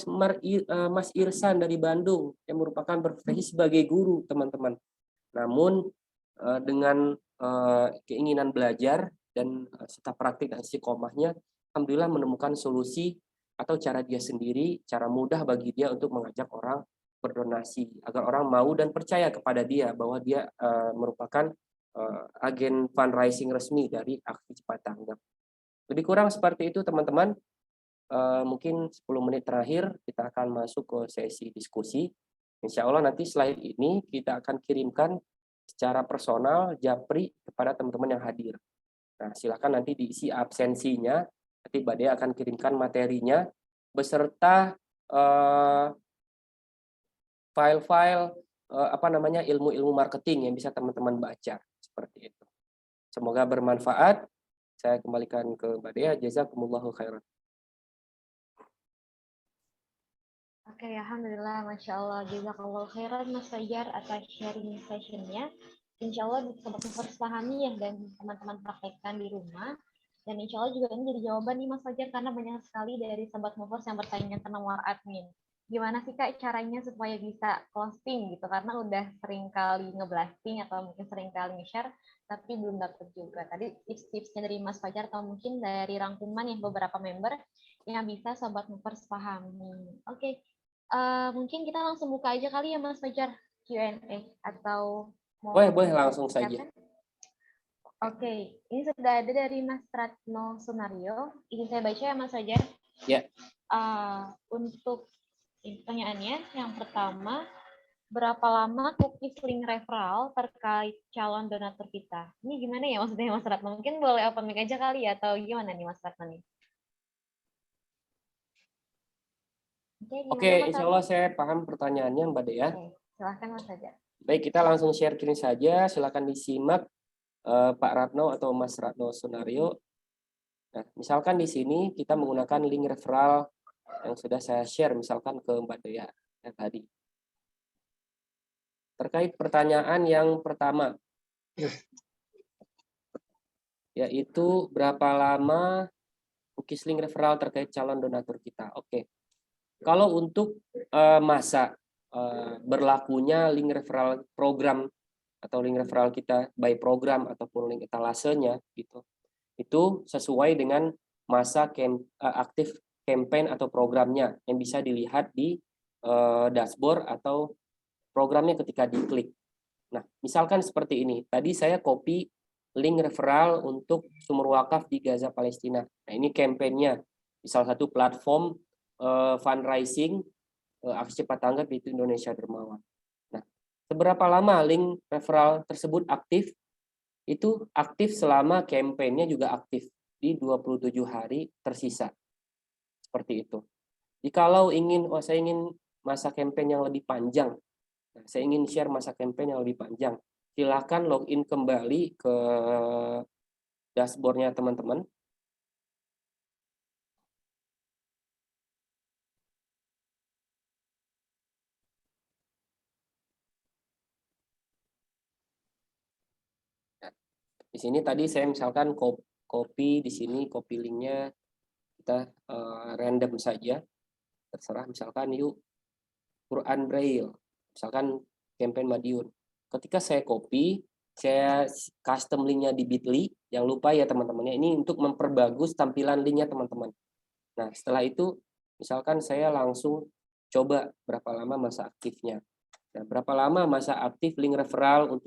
Mas Irsan dari Bandung yang merupakan berprofesi sebagai guru, teman-teman. Namun dengan keinginan belajar dan serta praktik dan istiqomahnya, alhamdulillah menemukan solusi atau cara dia sendiri, cara mudah bagi dia untuk mengajak orang berdonasi agar orang mau dan percaya kepada dia bahwa dia merupakan agen fundraising resmi dari Aksi Cepat Tanggap. Lebih kurang seperti itu, teman-teman. Mungkin 10 menit terakhir kita akan masuk ke sesi diskusi. Insya Allah nanti slide ini kita akan kirimkan secara personal japri kepada teman-teman yang hadir. Nah, silakan nanti diisi absensinya. Nanti Mbak Dea akan kirimkan materinya beserta file-file ilmu-ilmu marketing yang bisa teman-teman baca seperti itu. Semoga bermanfaat. Saya kembalikan ke Mbak Dea. Jazakumullahu khairan. Oke, alhamdulillah, masya Allah, jazakallahu khairan Mas Fajar atas sharing sessionnya. Insya Allah bisa pahami ya dan teman-teman praktekkan di rumah. Dan insya Allah juga ini jadi jawaban nih Mas Fajar karena banyak sekali dari sobat movers yang bertanya ke nomor admin. Gimana sih Kak caranya supaya bisa closing gitu? Karena udah sering kali ngeblasting atau mungkin sering kali nge-share, tapi belum dapet juga. Tadi tips-tipsnya dari Mas Fajar atau mungkin dari rangkuman yang beberapa member yang bisa sobat movers pahami. Oke. Mungkin kita langsung buka aja kali ya Mas Fajar Q&A atau mau boleh langsung saja. Oke, ini sudah ada dari Mas Ratno Sunario. Ini saya baca ya Mas Fajar. Ya. Untuk pertanyaannya yang pertama, berapa lama cookies link referral terkait calon donatur kita? Ini gimana ya maksudnya Mas Ratna? Mungkin boleh open mic aja kali ya, atau gimana nih Mas Ratna nih? Oke, insya Allah saya paham pertanyaannya Mbak Dea. Oke, silahkan Mas saja. Baik, kita langsung share screen saja. Silakan disimak Pak Ratno atau Mas Ratno Sunario. Nah, misalkan di sini kita menggunakan link referral yang sudah saya share misalkan ke Mbak Dea tadi. Terkait pertanyaan yang pertama, yaitu berapa lama cookies link referral terkait calon donatur kita. Oke. Kalau untuk masa berlakunya link referral program atau link referral kita by program ataupun link etalasenya gitu, itu sesuai dengan masa aktif campaign atau programnya yang bisa dilihat di dashboard atau programnya ketika diklik. Nah, misalkan seperti ini. Tadi saya copy link referral untuk sumur wakaf di Gaza Palestina. Nah, ini campaignnya di salah satu platform fundraising aksi cepat tanggap di Indonesia Dermawan. Nah, seberapa lama link referral tersebut aktif? Itu aktif selama kampanyenya juga aktif di 27 hari tersisa. Seperti itu. Jikalau saya ingin masa kampanye yang lebih panjang, saya ingin share masa kampanye yang lebih panjang, silakan login kembali ke dashboardnya teman-teman. Di sini tadi saya misalkan copy di sini, copy linknya kita random saja, terserah misalkan yuk Quran Braille, misalkan campaign Madiun. Ketika saya copy, saya custom linknya di Bitly, jangan lupa ya teman-teman, ini untuk memperbagus tampilan linknya teman-teman. Nah setelah itu misalkan saya langsung coba berapa lama masa aktifnya. Nah, berapa lama masa aktif link referral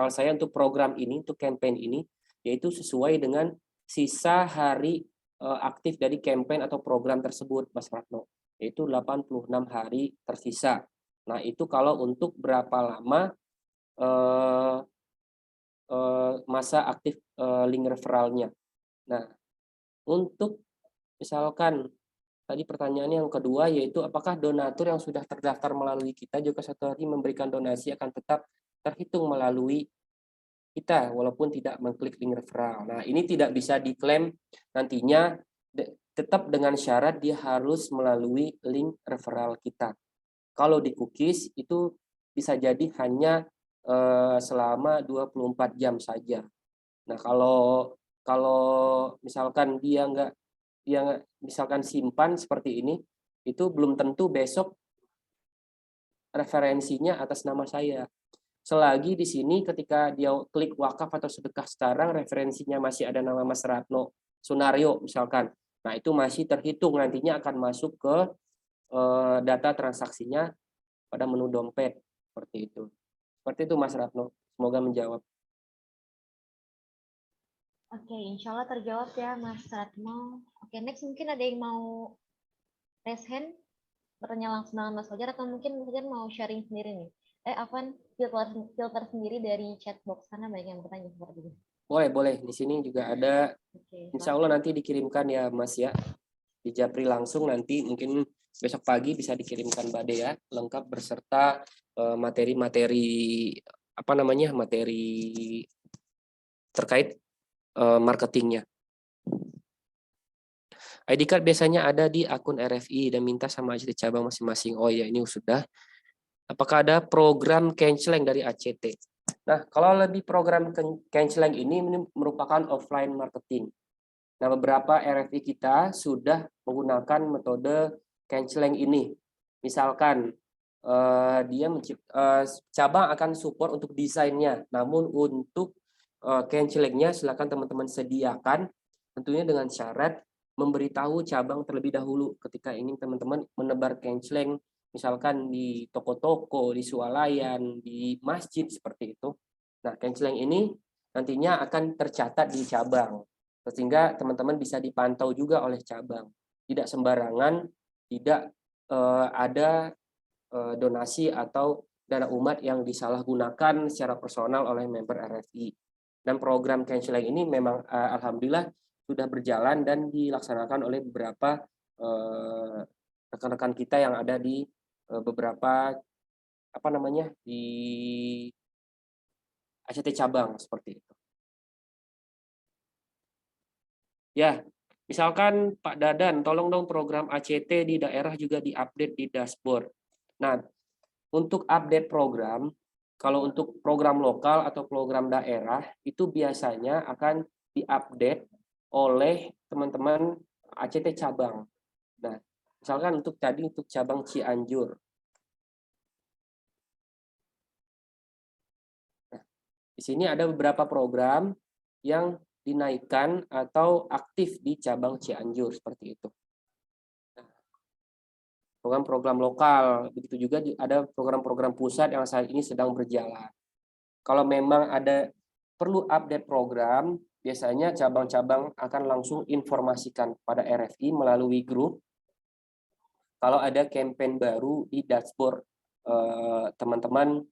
saya untuk program ini, untuk campaign ini, yaitu sesuai dengan sisa hari aktif dari campaign atau program tersebut, Mas Ratno, yaitu 86 hari tersisa. Nah, itu kalau untuk berapa lama masa aktif link referralnya. Nah, untuk misalkan tadi pertanyaannya yang kedua, yaitu apakah donatur yang sudah terdaftar melalui kita juga satu hari memberikan donasi akan tetap terhitung melalui kita walaupun tidak mengklik link referral. Nah, ini tidak bisa diklaim nantinya, tetap dengan syarat dia harus melalui link referral kita. Kalau di cookies itu bisa jadi hanya selama 24 jam saja. Nah, kalau misalkan dia misalkan simpan seperti ini, itu belum tentu besok referensinya atas nama saya. Selagi di sini ketika dia klik wakaf atau sedekah sekarang, referensinya masih ada nama Mas Ratno Sunario misalkan. Nah, itu masih terhitung nantinya akan masuk ke data transaksinya pada menu dompet seperti itu. Seperti itu Mas Ratno. Semoga menjawab. Oke, insya Allah terjawab ya Mas Ratno. Oke, next mungkin ada yang mau raise hand, bertanya langsung dengan Mas Fajar, atau mungkin Mas Fajar mau sharing sendiri nih. Afwan, filter sendiri dari chatbox, karena banyak yang bertanya seperti itu. Boleh. Di sini juga ada. Oke, insya Allah nanti dikirimkan ya Mas ya. Di Japri langsung nanti mungkin besok pagi bisa dikirimkan Mbak Dea lengkap beserta materi terkait marketingnya. ID card biasanya ada di akun RFI dan minta sama aja di cabang masing-masing. Oh ya, ini sudah. Apakah ada program canceling dari ACT? Nah, kalau lebih program canceling ini merupakan offline marketing. Nah, beberapa RFI kita sudah menggunakan metode canceling ini. Misalkan cabang akan support untuk desainnya, namun untuk cancellingnya silakan teman-teman sediakan, tentunya dengan syarat memberitahu cabang terlebih dahulu ketika ingin teman-teman menebar canceling, misalkan di toko-toko, di swalayan, di masjid seperti itu. Nah, canceling ini nantinya akan tercatat di cabang, sehingga teman-teman bisa dipantau juga oleh cabang. tidak sembarangan, tidak ada donasi atau dana umat yang disalahgunakan secara personal oleh member RFI. Dan program counseling ini memang alhamdulillah sudah berjalan dan dilaksanakan oleh beberapa rekan-rekan kita yang ada di beberapa di ACT cabang seperti itu. Ya, misalkan Pak Dadan, tolong dong program ACT di daerah juga diupdate di dashboard. Nah, untuk update program, kalau untuk program lokal atau program daerah, itu biasanya akan diupdate oleh teman-teman ACT cabang. Nah, misalkan untuk cabang Cianjur. Nah, di sini ada beberapa program yang dinaikkan atau aktif di cabang Cianjur seperti itu. Program-program lokal, begitu juga ada program-program pusat yang saat ini sedang berjalan. Kalau memang ada perlu update program, biasanya cabang-cabang akan langsung informasikan pada RFI melalui grup kalau ada campaign baru di dashboard teman-teman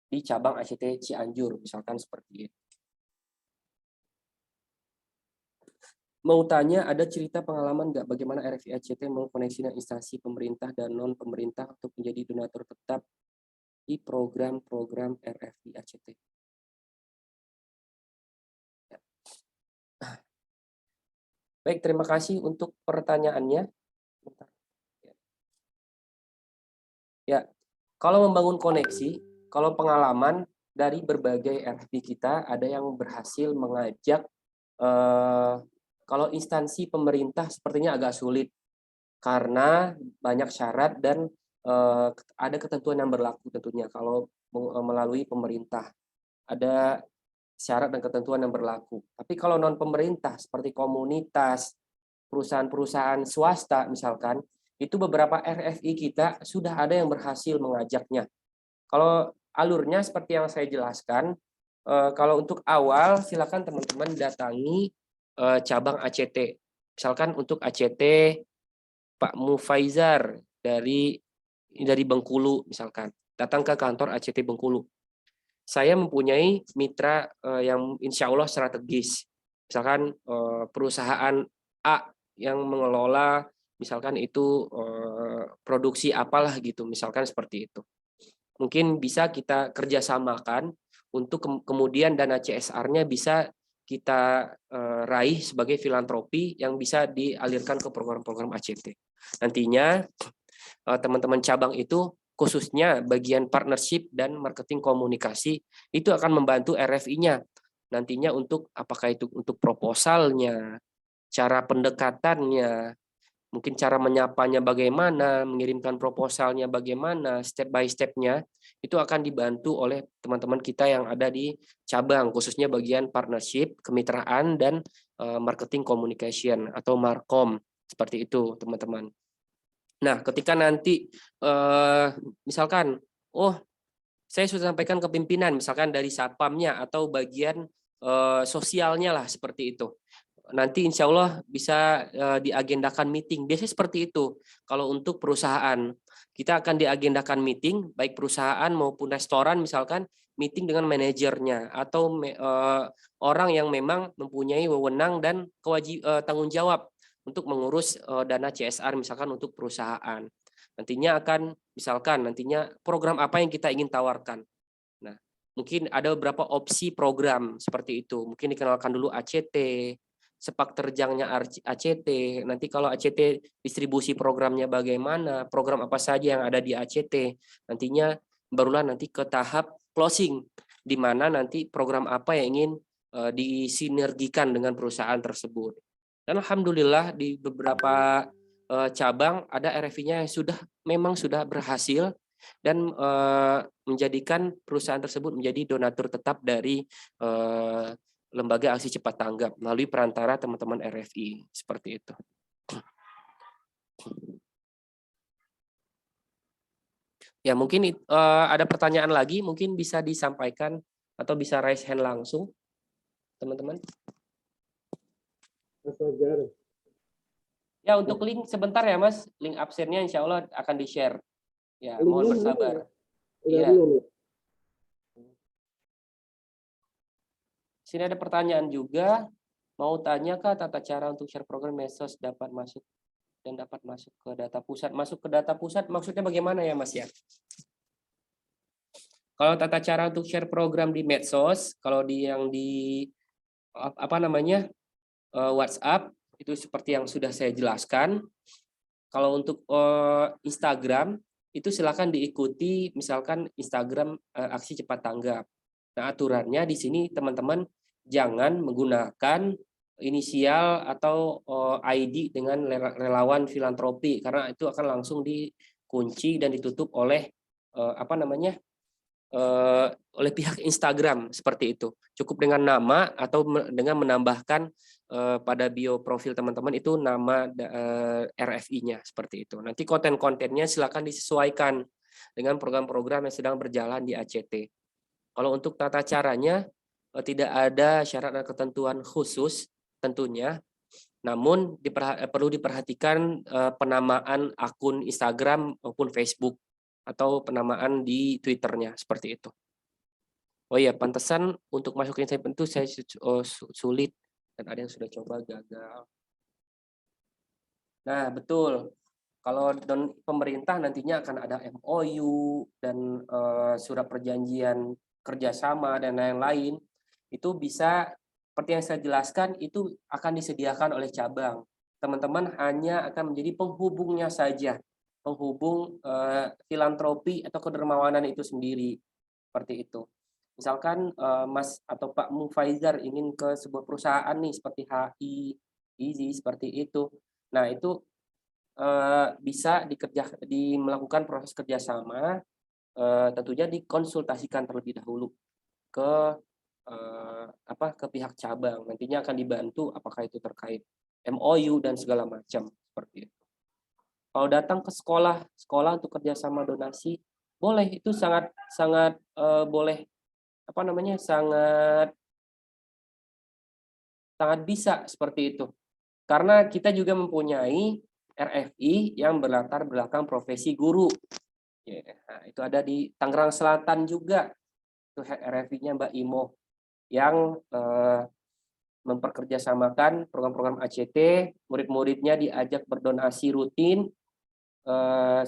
di cabang ACT Cianjur, misalkan seperti itu. Mau tanya, ada cerita pengalaman nggak bagaimana RFI ACT mengkoneksi dengan instansi pemerintah dan non-pemerintah untuk menjadi donatur tetap di program-program RFI ACT? Baik, terima kasih untuk pertanyaannya. Ya, kalau membangun koneksi, kalau pengalaman dari berbagai RFI kita, ada yang berhasil mengajak kalau instansi pemerintah sepertinya agak sulit karena banyak syarat dan ada ketentuan yang berlaku tentunya kalau melalui pemerintah. Ada syarat dan ketentuan yang berlaku. Tapi kalau non pemerintah seperti komunitas, perusahaan-perusahaan swasta misalkan, itu beberapa RFI kita sudah ada yang berhasil mengajaknya. Kalau alurnya seperti yang saya jelaskan, kalau untuk awal silakan teman-teman datangi cabang ACT. Misalkan untuk ACT Pak Mufaizar dari Bengkulu misalkan, datang ke kantor ACT Bengkulu. Saya mempunyai mitra yang insya Allah strategis. Misalkan perusahaan A yang mengelola misalkan itu produksi apalah gitu, misalkan seperti itu. Mungkin bisa kita kerjasamakan untuk kemudian dana CSR-nya bisa kita raih sebagai filantropi yang bisa dialirkan ke program-program ACT. Nantinya teman-teman cabang itu khususnya bagian partnership dan marketing komunikasi itu akan membantu RFI-nya nantinya untuk apakah itu untuk proposalnya, cara pendekatannya, mungkin cara menyapanya bagaimana, mengirimkan proposalnya bagaimana, step by step-nya itu akan dibantu oleh teman-teman kita yang ada di cabang khususnya bagian partnership, kemitraan dan marketing communication atau markom seperti itu teman-teman. Nah, ketika nanti misalkan, saya sudah sampaikan ke pimpinan, misalkan dari satpamnya atau bagian sosialnya lah seperti itu. Nanti insya Allah bisa diagendakan meeting. Biasanya seperti itu. Kalau untuk perusahaan, kita akan diagendakan meeting, baik perusahaan maupun restoran misalkan, meeting dengan manajernya atau orang yang memang mempunyai wewenang dan tanggung jawab untuk mengurus dana CSR misalkan untuk perusahaan. Nantinya nantinya program apa yang kita ingin tawarkan. Nah, mungkin ada beberapa opsi program seperti itu. Mungkin dikenalkan dulu ACT, sepak terjangnya ACT. Nanti kalau ACT distribusi programnya bagaimana, program apa saja yang ada di ACT. Nantinya barulah nanti ke tahap closing, di mana nanti program apa yang ingin disinergikan dengan perusahaan tersebut. Dan alhamdulillah di beberapa cabang ada RFI-nya yang memang sudah berhasil dan menjadikan perusahaan tersebut menjadi donatur tetap dari lembaga aksi cepat tanggap melalui perantara teman-teman RFI seperti itu. Ya mungkin ada pertanyaan lagi, mungkin bisa disampaikan atau bisa raise hand langsung, teman-teman. Ya, untuk link sebentar ya Mas, link absennya insya Allah akan di-share. Ya, mohon bersabar. Iya. Sini ada pertanyaan juga. Mau tanya Kak, tata cara untuk share program medsos dapat masuk ke data pusat. Masuk ke data pusat maksudnya bagaimana ya Mas ya? Kalau tata cara untuk share program di medsos, kalau di apa namanya WhatsApp itu seperti yang sudah saya jelaskan. Kalau untuk Instagram itu silakan diikuti, misalkan Instagram aksi cepat tanggap. Nah, aturannya di sini teman-teman jangan menggunakan inisial atau ID dengan relawan filantropi karena itu akan langsung dikunci dan ditutup oleh apa namanya oleh pihak Instagram seperti itu. Cukup dengan nama atau dengan menambahkan pada bio profil teman-teman itu nama RFI-nya seperti itu. Nanti konten-kontennya silakan disesuaikan dengan program-program yang sedang berjalan di ACT. Kalau untuk tata caranya tidak ada syarat dan ketentuan khusus tentunya. Namun perlu diperhatikan penamaan akun Instagram maupun Facebook atau penamaan di Twitter-nya seperti itu. Oh iya, pantesan untuk masukin saya itu saya sulit dan ada yang sudah coba gagal. Nah, betul. Kalau pemerintah nantinya akan ada MOU dan surat perjanjian kerjasama dan lain-lain, itu bisa seperti yang saya jelaskan itu akan disediakan oleh cabang. Teman-teman hanya akan menjadi penghubungnya saja, penghubung filantropi atau kedermawanan itu sendiri, seperti itu. Misalkan Mas atau Pak Mufaizar ingin ke sebuah perusahaan nih seperti HI, Easy seperti itu. Nah, itu bisa melakukan proses kerjasama, tentunya dikonsultasikan terlebih dahulu ke ke pihak cabang. Nantinya akan dibantu apakah itu terkait MOU dan segala macam seperti itu. Kalau datang ke sekolah untuk kerjasama donasi, boleh, itu sangat boleh, sangat bisa seperti itu. Karena kita juga mempunyai RFI yang berlatar belakang profesi guru. Nah, itu ada di Tangerang Selatan juga. Itu RFI-nya Mbak Imo yang memperkerjasamakan program-program ACT, murid-muridnya diajak berdonasi rutin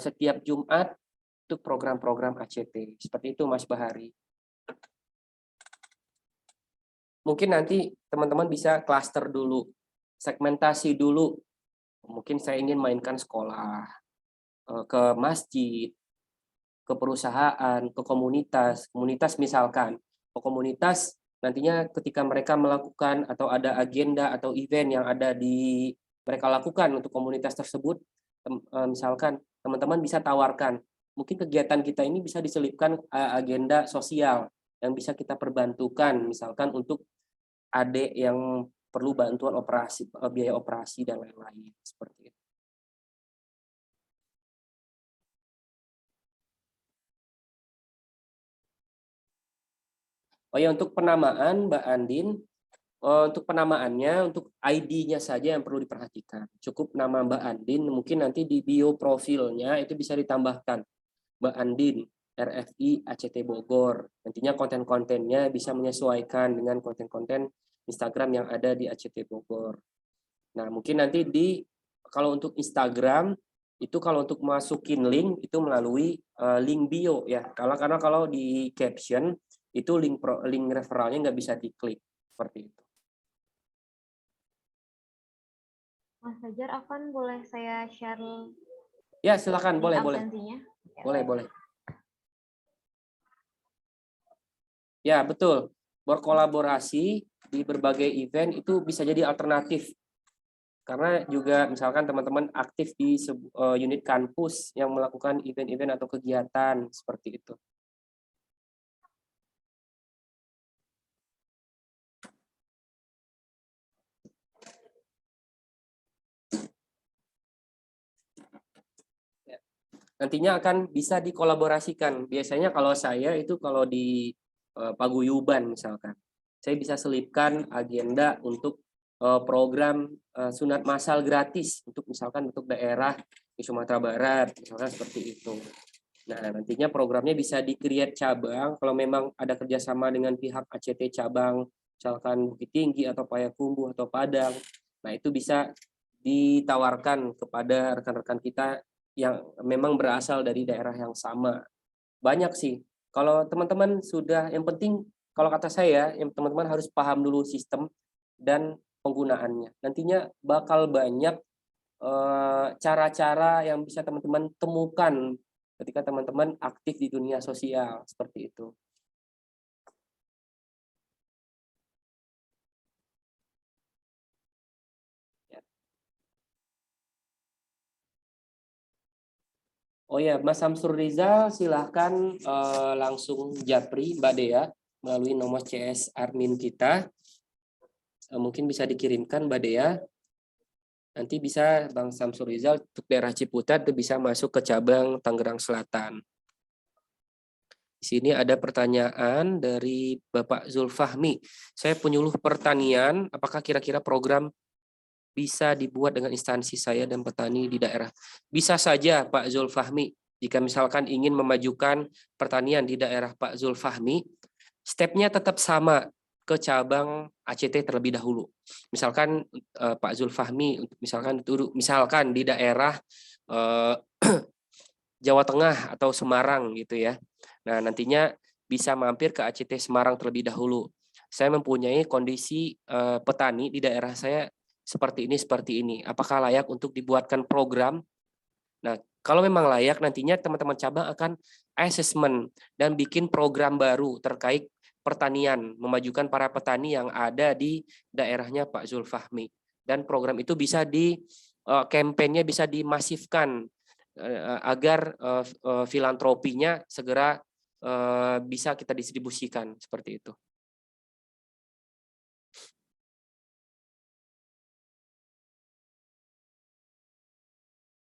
setiap Jumat untuk program-program ACT. Seperti itu Mas Bahari. Mungkin nanti teman-teman bisa klaster dulu, segmentasi dulu. Mungkin saya ingin mainkan sekolah, ke masjid, ke perusahaan, ke komunitas misalkan. Ke komunitas nantinya ketika mereka melakukan atau ada agenda atau event yang ada di mereka lakukan untuk komunitas tersebut, misalkan teman-teman bisa tawarkan, mungkin kegiatan kita ini bisa diselipkan agenda sosial yang bisa kita perbantukan, misalkan untuk adik yang perlu bantuan operasi, biaya operasi dan lain-lain seperti itu. Oh ya, untuk penamaan Mbak Andin, untuk penamaannya, untuk ID-nya saja yang perlu diperhatikan. Cukup nama Mbak Andin, mungkin nanti di bio profilnya itu bisa ditambahkan Mbak Andin, RFI ACT Bogor. Nantinya konten-kontennya bisa menyesuaikan dengan konten-konten Instagram yang ada di ACT Bogor. Nah, mungkin nanti kalau untuk Instagram itu kalau untuk masukin link itu melalui link bio ya. Karena kalau di caption itu link referralnya nggak bisa diklik seperti itu. Mas Fajar, Afan, boleh saya share? Ya, silakan, boleh. Boleh. Ya, betul. Berkolaborasi di berbagai event itu bisa jadi alternatif. Karena juga misalkan teman-teman aktif di unit kampus yang melakukan event-event atau kegiatan seperti itu. Nantinya akan bisa dikolaborasikan. Biasanya kalau saya itu kalau di paguyuban misalkan, saya bisa selipkan agenda untuk program sunat massal gratis untuk misalkan untuk daerah di Sumatera Barat, misalkan seperti itu. Nah, nantinya programnya bisa di-create cabang kalau memang ada kerjasama dengan pihak ACT cabang, misalkan Bukit Tinggi atau Payakumbuh atau Padang. Nah, itu bisa ditawarkan kepada rekan-rekan kita yang memang berasal dari daerah yang sama. Banyak sih. Kalau teman-teman sudah, yang penting kalau kata saya, yang teman-teman harus paham dulu sistem dan penggunaannya. Nantinya bakal banyak cara-cara yang bisa teman-teman temukan ketika teman-teman aktif di dunia sosial seperti itu. Oh ya, Mas Samsur Rizal, silahkan langsung japri Mbak Dea melalui nomor CS admin kita. Mungkin bisa dikirimkan Mbak Dea. Nanti bisa Bang Samsur Rizal untuk daerah Ciputat itu bisa masuk ke cabang Tangerang Selatan. Di sini ada pertanyaan dari Bapak Zulfahmi. Saya penyuluh pertanian, apakah kira-kira program bisa dibuat dengan instansi saya dan petani di daerah? Bisa saja Pak Zulfahmi. Jika misalkan ingin memajukan pertanian di daerah Pak Zulfahmi, stepnya tetap sama ke cabang ACT terlebih dahulu. Misalkan Pak Zulfahmi, misalkan di daerah Jawa Tengah atau Semarang gitu ya. Nah, nantinya bisa mampir ke ACT Semarang terlebih dahulu. Saya mempunyai kondisi petani di daerah saya seperti ini. Apakah layak untuk dibuatkan program? Nah, kalau memang layak, nantinya teman-teman cabang akan assessment dan bikin program baru terkait pertanian, memajukan para petani yang ada di daerahnya Pak Zulfahmi. Dan program itu bisa kampanye bisa dimasifkan agar filantropinya segera bisa kita distribusikan seperti itu.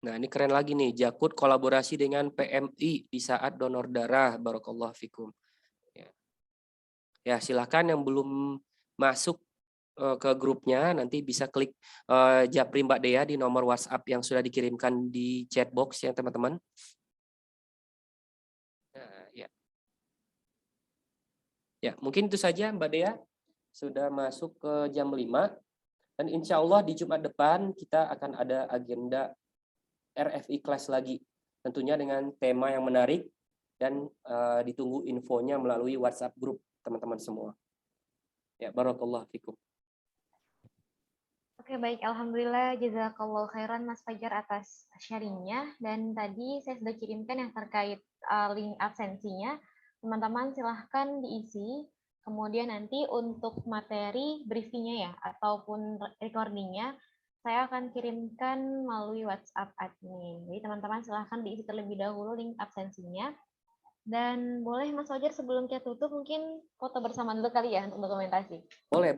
Nah, ini keren lagi nih, Jakut kolaborasi dengan PMI di saat donor darah, barakallahu fikum. Ya, silakan yang belum masuk ke grupnya nanti bisa klik japri Mbak Dea di nomor WhatsApp yang sudah dikirimkan di chat box ya teman-teman. Nah, ya. Ya, mungkin itu saja Mbak Dea. Sudah masuk ke jam 5 dan insya Allah di Jumat depan kita akan ada agenda RFI kelas lagi, tentunya dengan tema yang menarik dan ditunggu infonya melalui WhatsApp grup teman-teman semua. Ya, barakallahu fikum. Oke, baik. Alhamdulillah, jazakallahu khairan Mas Fajar atas sharingnya. Dan tadi saya sudah kirimkan yang terkait link absensinya. Teman-teman silahkan diisi. Kemudian nanti untuk materi briefingnya ya, ataupun recordingnya, saya akan kirimkan melalui WhatsApp admin. Jadi teman-teman silahkan diisi terlebih dahulu link absensinya. Dan boleh Mas Fajar sebelum kita tutup mungkin foto bersama dulu kali ya untuk dokumentasi. Boleh.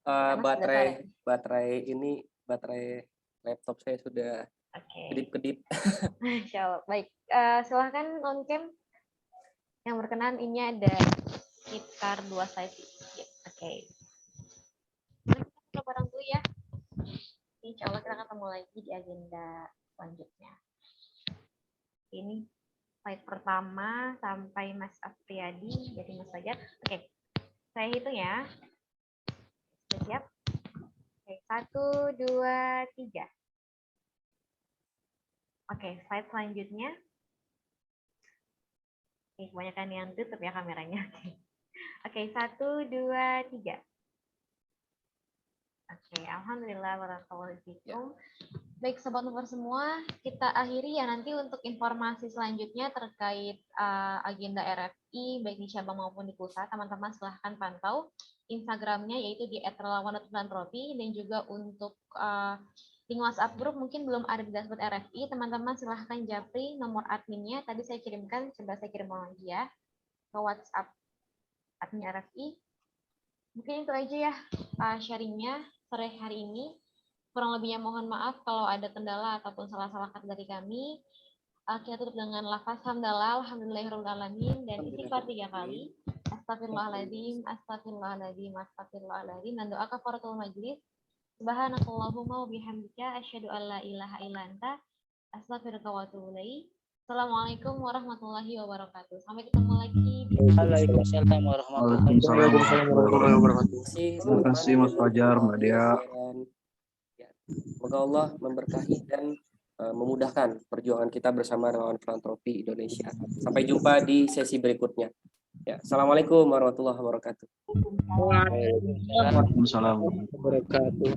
Baterai laptop saya sudah kedip-kedip. Masya Allah. Baik, silahkan on cam yang berkenan. Ini ada sekitar 2 slide. Oke. Kita bareng dulu ya. Insya Allah kita ketemu lagi di agenda selanjutnya. Ini slide pertama sampai Mas Afriyadi, jadi Mas Fajar. Oke, saya hitung ya. Sudah siap? Oke, 1, 2, 3. Oke, slide selanjutnya. Oke, kebanyakan yang tutup ya kameranya. Oke, 1, 2, 3. Oke, alhamdulillah barakallahu fikum. Baik sobat Nuver semua, kita akhiri ya nanti untuk informasi selanjutnya terkait agenda RFI baik di cabang maupun di pusat. Teman-teman silahkan pantau Instagramnya yaitu di @relawan.filantropi dan juga untuk link WhatsApp grup mungkin belum ada di dashboard RFI. Teman-teman silahkan japri nomor adminnya. Tadi saya kirimkan, coba saya kirim lagi ya ke WhatsApp admin RFI. Mungkin itu aja ya sharingnya sore hari ini. Kurang lebihnya mohon maaf kalau ada kendala ataupun salah-salah kata dari kami. Kita tutup dengan lafaz hamdalah, alhamdulillahirabbil alamin, dan istighfar 3 kali. Astagfirullahaladzim, astagfirullahaladzim, astagfirullahaladzim, dan doa kafaratul majlis. Subhanakallahumma wa bihamdika asyhadu an la ilaha illa anta astaghfiruka wa atubu ilaik. Assalamualaikum warahmatullahi wabarakatuh. Sampai ketemu lagi. Waalaikumsalam warahmatullahi Terima wabarakatuh. kasih, Terima kasih Mas Fajar, Mbak Dea. Ya, semoga Allah memberkahi dan memudahkan perjuangan kita bersama relawan filantropi Indonesia. Sampai jumpa di sesi berikutnya. Ya, Assalamualaikum warahmatullahi wabarakatuh. Waalaikumsalam. Wabarakatuh.